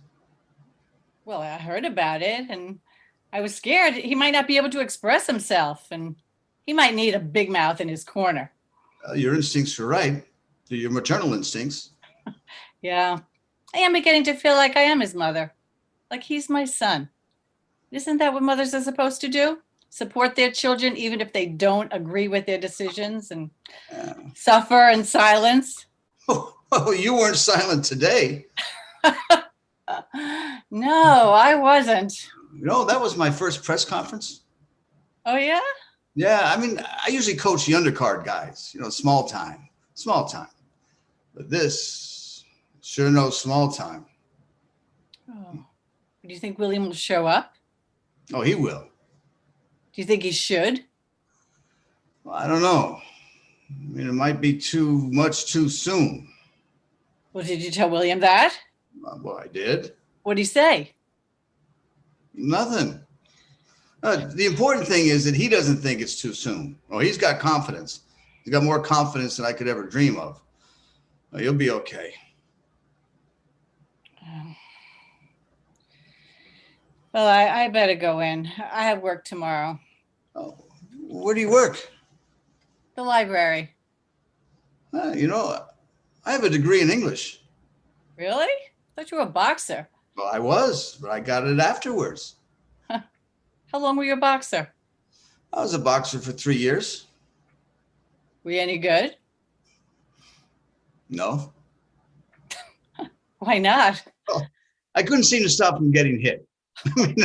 Well, I heard about it, and I was scared he might not be able to express himself, and he might need a big mouth in his corner. Your instincts are right. They're your maternal instincts. Yeah, I am beginning to feel like I am his mother, like he's my son. Isn't that what mothers are supposed to do? Support their children even if they don't agree with their decisions and suffer in silence? Oh, you weren't silent today. No, I wasn't. You know, that was my first press conference. Oh, yeah? Yeah, I mean, I usually coach the undercard guys, you know, small time. But this, sure no small time. Oh. Do you think William will show up? Oh, he will. Do you think he should? Well, I don't know. I mean, it might be too much too soon. Well, did you tell William that? Well, I did. What'd he say? Nothing. The important thing is that he doesn't think it's too soon. Oh, he's got confidence. He's got more confidence than I could ever dream of. Oh, you'll be okay. Well, I better go in. I have work tomorrow. Oh, where do you work? The library. You know, I have a degree in English. Really? I thought you were a boxer. Well, I was, but I got it afterwards. How long were you a boxer? I was a boxer for 3 years. Were you any good? No. Why not? Oh, I couldn't seem to stop from getting hit. I mean,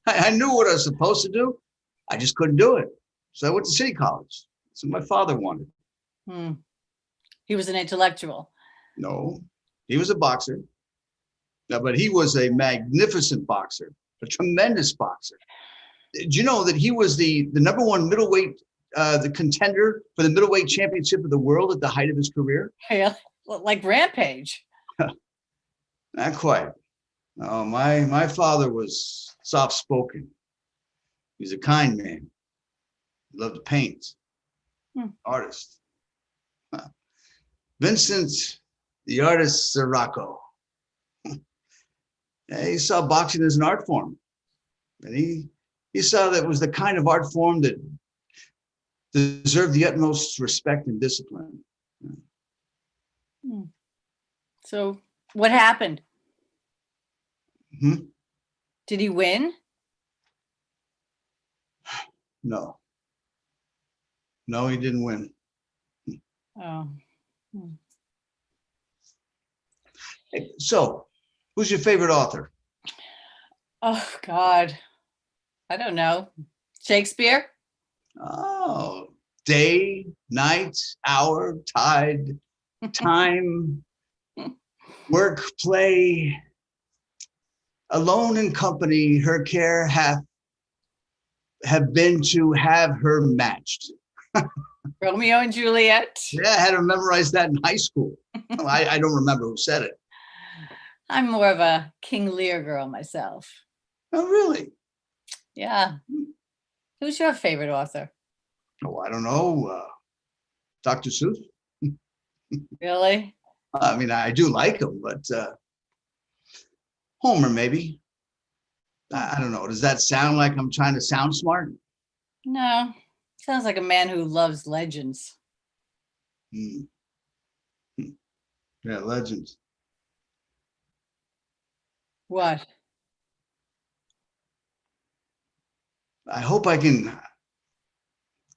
I knew what I was supposed to do. I just couldn't do it. So I went to city college. That's what my father wanted. He was an intellectual. No, he was a boxer. No, but he was a magnificent boxer, a tremendous boxer. Did you know that he was the number one middleweight, the contender for the middleweight championship of the world at the height of his career? Yeah, like Rampage. Not quite. No, my father was soft-spoken. He was a kind man. He loved to paint. Artist. Vincent, the artist Sirocco. Yeah, he saw boxing as an art form. And he saw that it was the kind of art form that deserved the utmost respect and discipline. So what happened? Hmm? Did he win? No. No, he didn't win. Oh. Hey, so, who's your favorite author? Oh, God. I don't know. Shakespeare? Oh, day, night, hour, tide, time, work, play. Alone in company, her care have been to have her matched. Romeo and Juliet? Yeah, I had to memorize that in high school. I don't remember who said it. I'm more of a King Lear girl myself. Oh, really? Yeah. Who's your favorite author? Oh, I don't know. Dr. Seuss? Really? I mean, I do like him, but Homer, maybe. I don't know. Does that sound like I'm trying to sound smart? No. Sounds like a man who loves legends. Yeah, legends. What? I hope I can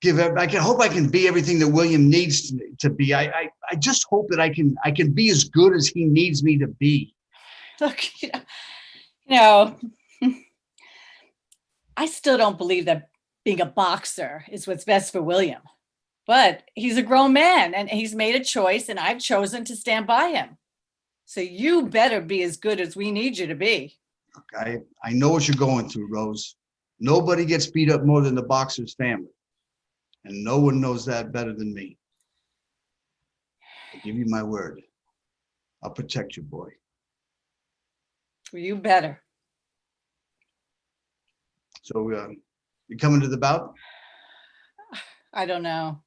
hope I can be everything that William needs to be. I just hope that I can be as good as he needs me to be. Look, you know, I still don't believe that being a boxer is what's best for William. But he's a grown man and he's made a choice, and I've chosen to stand by him. So you better be as good as we need you to be. I know what you're going through, Rose. Nobody gets beat up more than the boxer's family. And no one knows that better than me. I give you my word. I'll protect you, boy. Well, you better. So you coming to the bout? I don't know.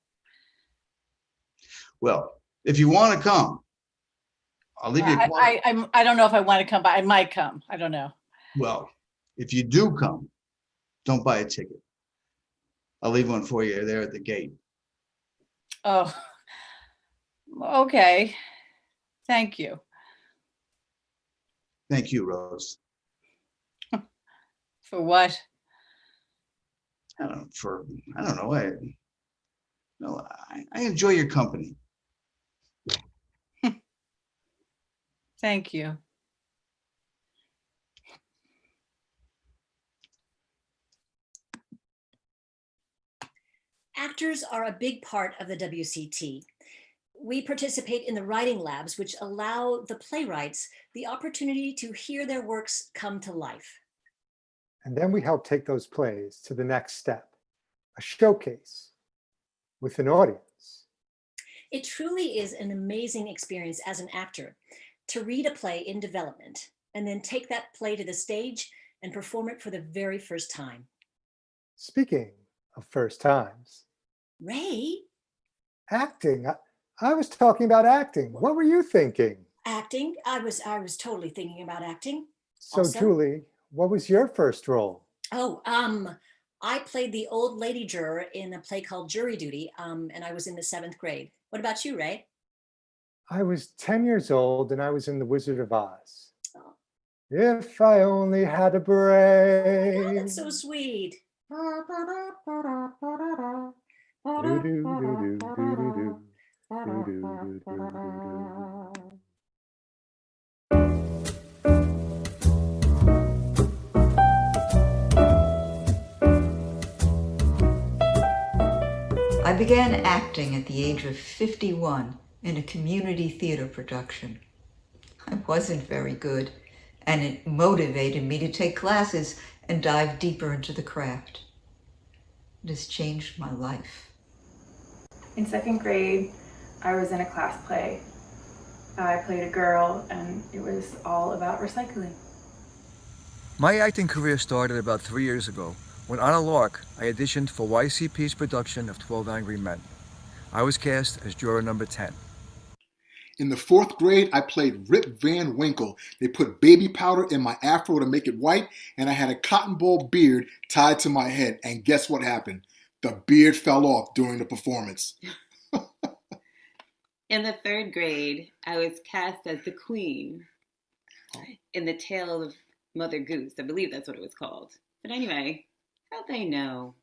Well, if you want to come, I'll leave you a quarter. I don't know if I want to come, but I might come. I don't know. Well, if you do come, don't buy a ticket. I'll leave one for you there at the gate. Oh, okay. Thank you. Thank you, Rose. For what? I don't know. I enjoy your company. Thank you. Actors are a big part of the WCT. We participate in the writing labs, which allow the playwrights the opportunity to hear their works come to life. And then we help take those plays to the next step, a showcase with an audience. It truly is an amazing experience as an actor to read a play in development and then take that play to the stage and perform it for the very first time. Speaking of first times. Ray? Acting. I was talking about acting. What were you thinking? Acting? I was totally thinking about acting. So Also, Julie, what was your first role? Oh, I played the old lady juror in a play called Jury Duty, and I was in the 7th grade. What about you, Ray? I was 10 years old and I was in The Wizard of Oz. If I only had a Oh, brain. that's so sweet. Do-do-do-do-do-do-do. Do-do-do-do-do-do-do. I began acting at the age of 51 in a community theater production. I wasn't very good, and it motivated me to take classes and dive deeper into the craft. It has changed my life. In 2nd grade, I was in a class play. I played a girl, and it was all about recycling. My acting career started about 3 years ago when on a lark I auditioned for WCT's production of 12 Angry Men. I was cast as juror number 10. In the 4th grade, I played Rip Van Winkle. They put baby powder in my afro to make it white, and I had a cotton ball beard tied to my head. And guess what happened? The beard fell off during the performance. In the 3rd grade, I was cast as the Queen in The Tale of Mother Goose. I believe that's what it was called. But anyway, how'd they know?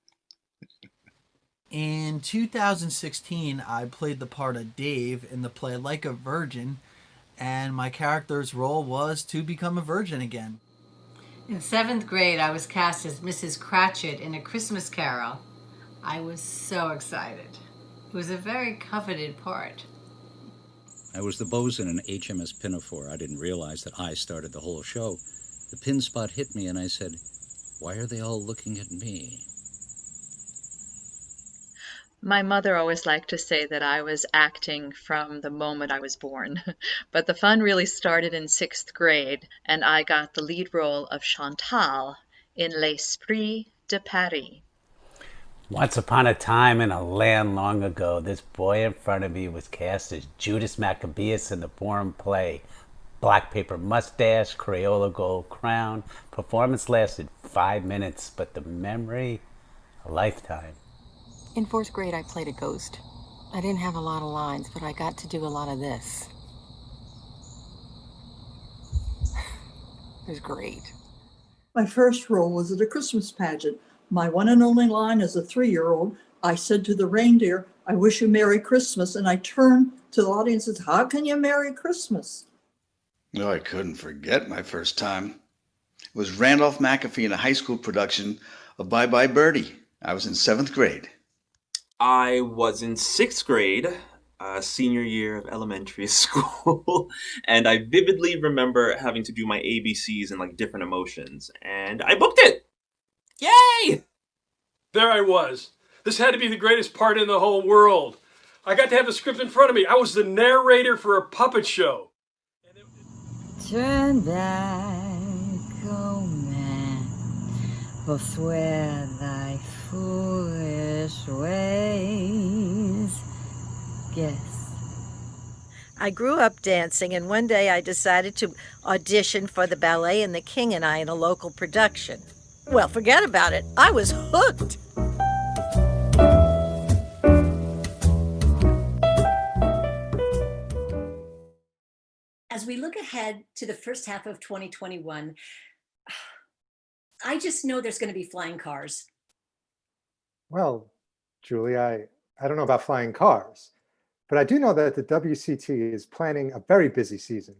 In 2016, I played the part of Dave in the play Like a Virgin, and my character's role was to become a virgin again. In 7th grade, I was cast as Mrs. Cratchit in A Christmas Carol. I was so excited. It was a very coveted part. I was the bosun in HMS Pinafore. I didn't realize that I started the whole show. The pin spot hit me and I said, "Why are they all looking at me?" My mother always liked to say that I was acting from the moment I was born, but the fun really started in 6th grade, and I got the lead role of Chantal in L'Esprit de Paris. Once upon a time in a land long ago, this boy in front of me was cast as Judas Maccabeus in the foreign play. Black paper mustache, Crayola gold crown. Performance lasted 5 minutes, but the memory, a lifetime. In 4th grade, I played a ghost. I didn't have a lot of lines, but I got to do a lot of this. It was great. My first role was at a Christmas pageant. My one and only line as a 3-year-old, I said to the reindeer, "I wish you Merry Christmas." And I turned to the audience and said, "How can you Merry Christmas?" No, I couldn't forget my first time. It was Randolph McAfee in a high school production of Bye Bye Birdie. I was in 7th grade. I was in 6th grade, senior year of elementary school, and I vividly remember having to do my ABCs and like different emotions, and I booked it! Yay! There I was. This had to be the greatest part in the whole world. I got to have the script in front of me. I was the narrator for a puppet show. Turn back, oh man, forswear thy foolish ways. Guess. I grew up dancing, and one day I decided to audition for the ballet and the King and I in a local production. Well, forget about it. I was hooked. As we look ahead to the first half of 2021, I just know there's going to be flying cars. Well, Julie, I don't know about flying cars, but I do know that the WCT is planning a very busy season.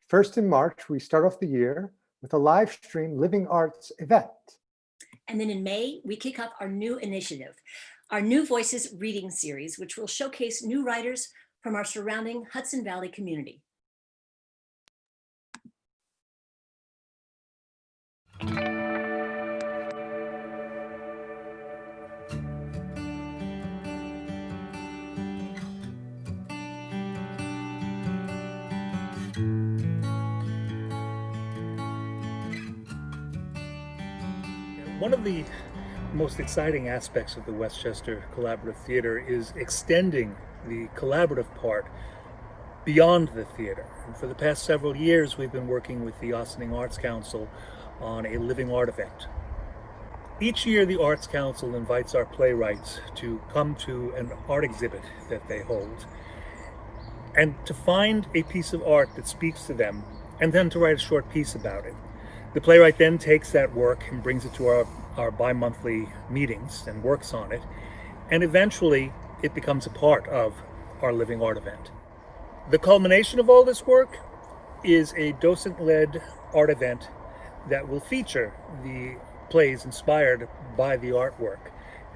First in March, we start off the year with a live stream living arts event. And then in May, we kick off our new initiative, our New Voices reading series, which will showcase new writers from our surrounding Hudson Valley community. One of the most exciting aspects of the Westchester Collaborative Theater is extending the collaborative part beyond the theater. And for the past several years, we've been working with the Austining Arts Council on a living art event. Each year, the Arts Council invites our playwrights to come to an art exhibit that they hold and to find a piece of art that speaks to them and then to write a short piece about it. The playwright then takes that work and brings it to our bi-monthly meetings and works on it, and eventually it becomes a part of our living art event. The culmination of all this work is a docent-led art event that will feature the plays inspired by the artwork.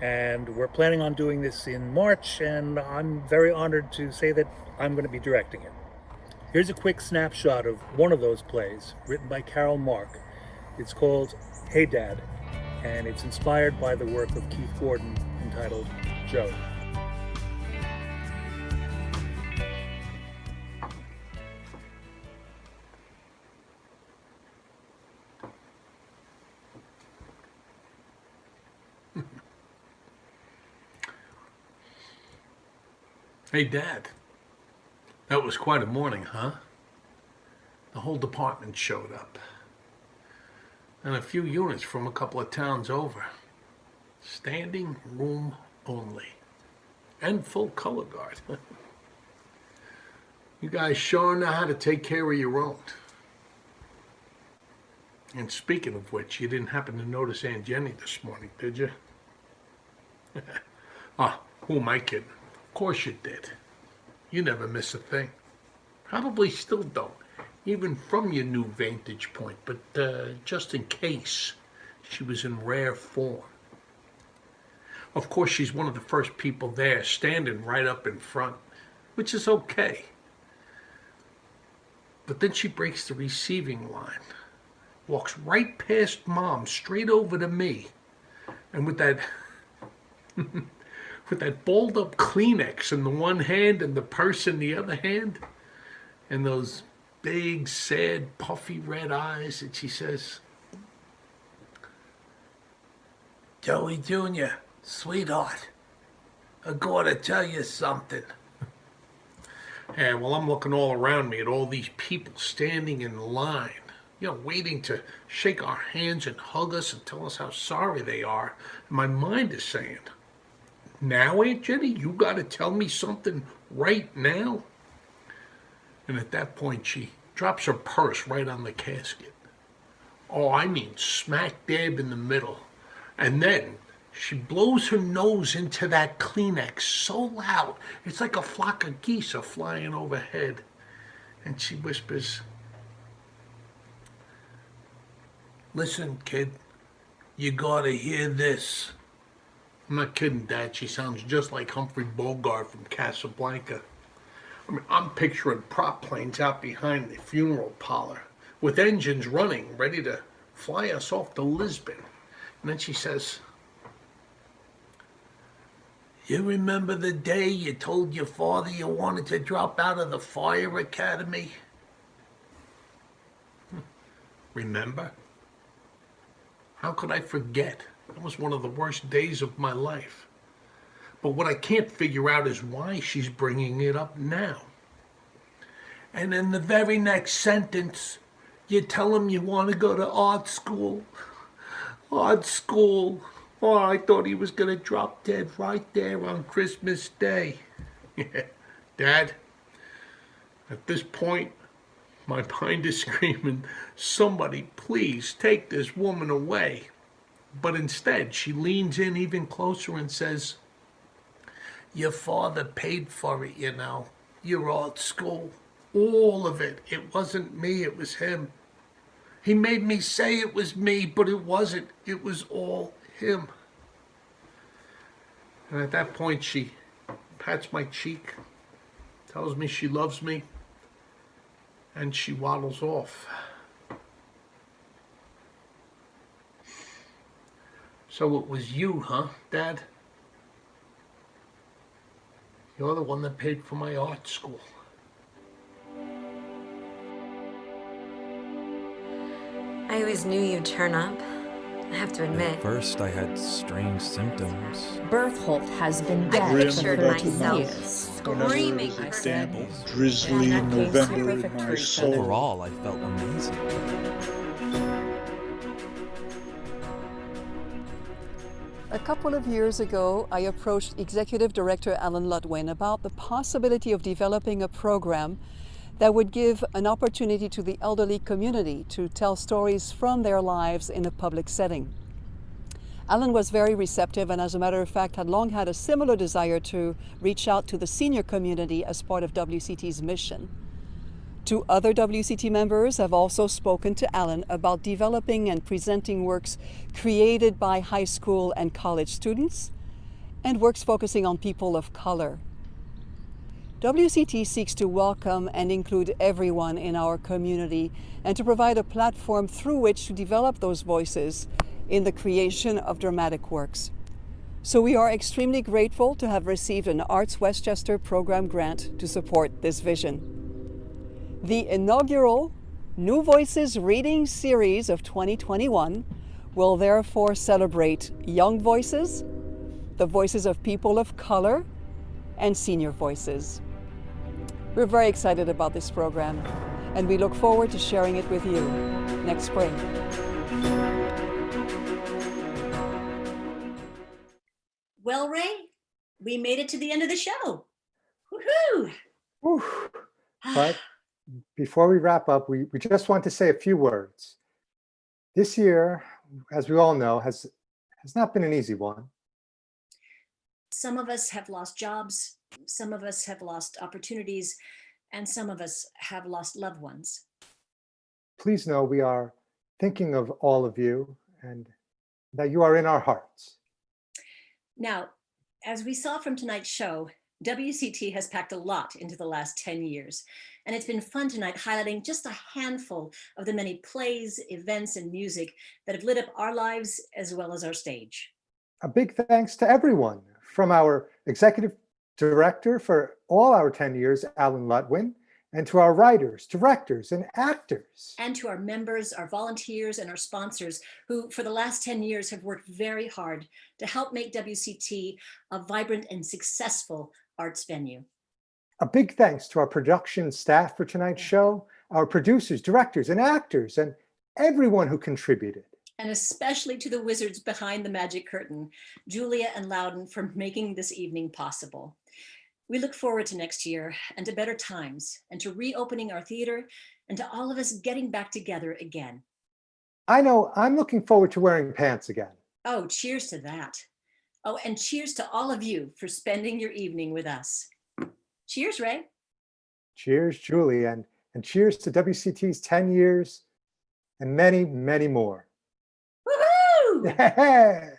And we're planning on doing this in March, and I'm very honored to say that I'm going to be directing it. Here's a quick snapshot of one of those plays, written by Carol Mark. It's called Hey Dad, and it's inspired by the work of Keith Gordon entitled Joe. Hey, Dad. That was quite a morning, huh? The whole department showed up. And a few units from a couple of towns over. Standing room only. And full color guard. You guys sure know how to take care of your own. And speaking of which, you didn't happen to notice Aunt Jenny this morning, did you? Who am I kidding? Of course you did. You never miss a thing. Probably still don't, even from your new vantage point, but just in case, she was in rare form. Of course, she's one of the first people there, standing right up in front, which is okay. But then she breaks the receiving line, walks right past Mom, straight over to me, and with that with that balled up Kleenex in the one hand and the purse in the other hand, and those big, sad, puffy red eyes, and she says, "Joey Jr., sweetheart, I gotta tell you something." And well, I'm looking all around me at all these people standing in line, waiting to shake our hands and hug us and tell us how sorry they are. And my mind is saying, now, Aunt Jenny, you got to tell me something right now? And at that point, she drops her purse right on the casket. Oh, I mean smack dab in the middle. And then she blows her nose into that Kleenex so loud, it's like a flock of geese are flying overhead. And she whispers, "Listen, kid, you got to hear this." I'm not kidding, Dad. She sounds just like Humphrey Bogart from Casablanca. I mean, I'm picturing prop planes out behind the funeral parlor with engines running, ready to fly us off to Lisbon. And then she says, "You remember the day you told your father you wanted to drop out of the fire academy?" Remember? How could I forget? That was one of the worst days of my life. But what I can't figure out is why she's bringing it up now. And in the very next sentence, you tell him you want to go to art school. Art school. Oh, I thought he was going to drop dead right there on Christmas Day. Dad, at this point, my mind is screaming, somebody please take this woman away. But instead, she leans in even closer and says, "Your father paid for it, your art school. All of it. It wasn't me, it was him. He made me say it was me, but it wasn't. It was all him." And at that point, she pats my cheek, tells me she loves me, and she waddles off. So it was you, huh, Dad? You're the one that paid for my art school. I always knew you'd turn up, I have to admit. At first, I had strange symptoms. Berthold has been dead I pictured for 30 myself years. screaming. I said, drizzly November in my soul. Overall, I felt amazing. A couple of years ago, I approached Executive Director Alan Ludwin about the possibility of developing a program that would give an opportunity to the elderly community to tell stories from their lives in a public setting. Alan was very receptive and, as a matter of fact, had long had a similar desire to reach out to the senior community as part of WCT's mission. Two other WCT members have also spoken to Alan about developing and presenting works created by high school and college students and works focusing on people of color. WCT seeks to welcome and include everyone in our community and to provide a platform through which to develop those voices in the creation of dramatic works. So we are extremely grateful to have received an Arts Westchester program grant to support this vision. The inaugural New Voices Reading Series of 2021 will therefore celebrate young voices, the voices of people of color, and senior voices. We're very excited about this program, and we look forward to sharing it with you next spring. Well, Ray, we made it to the end of the show. Woohoo! Whew. But before we wrap up, we just want to say a few words. This year, as we all know, has not been an easy one. Some of us have lost jobs, some of us have lost opportunities, and some of us have lost loved ones. Please know we are thinking of all of you and that you are in our hearts. Now, as we saw from tonight's show, WCT has packed a lot into the last 10 years, and it's been fun tonight highlighting just a handful of the many plays, events, and music that have lit up our lives as well as our stage. A big thanks to everyone, from our executive director for all our 10 years, Alan Ludwin, and to our writers, directors, and actors. And to our members, our volunteers, and our sponsors, who for the last 10 years have worked very hard to help make WCT a vibrant and successful arts venue. A big thanks to our production staff for tonight's show, our producers, directors, and actors, and everyone who contributed. And especially to the wizards behind the magic curtain, Julia and Loudon, for making this evening possible. We look forward to next year and to better times and to reopening our theater and to all of us getting back together again. I know I'm looking forward to wearing pants again. Oh, cheers to that. Oh, and cheers to all of you for spending your evening with us. Cheers, Ray. Cheers, Julie, and cheers to WCT's 10 years and many, many more. Woohoo! Yeah.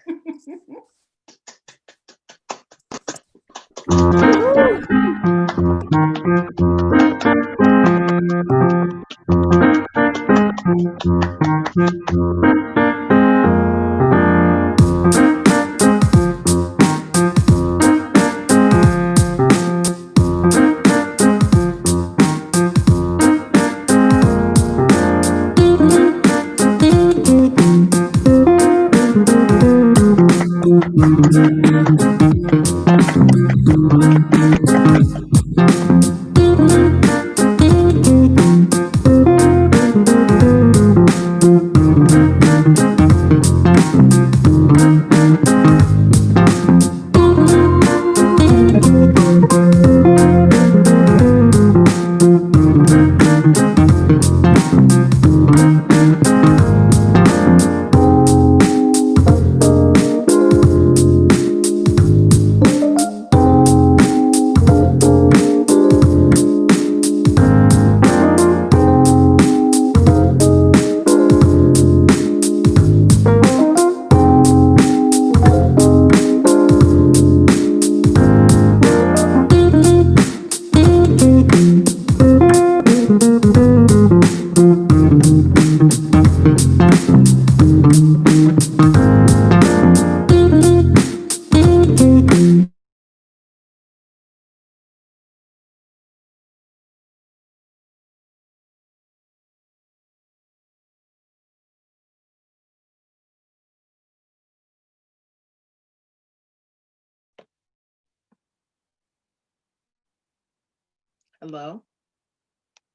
Hello?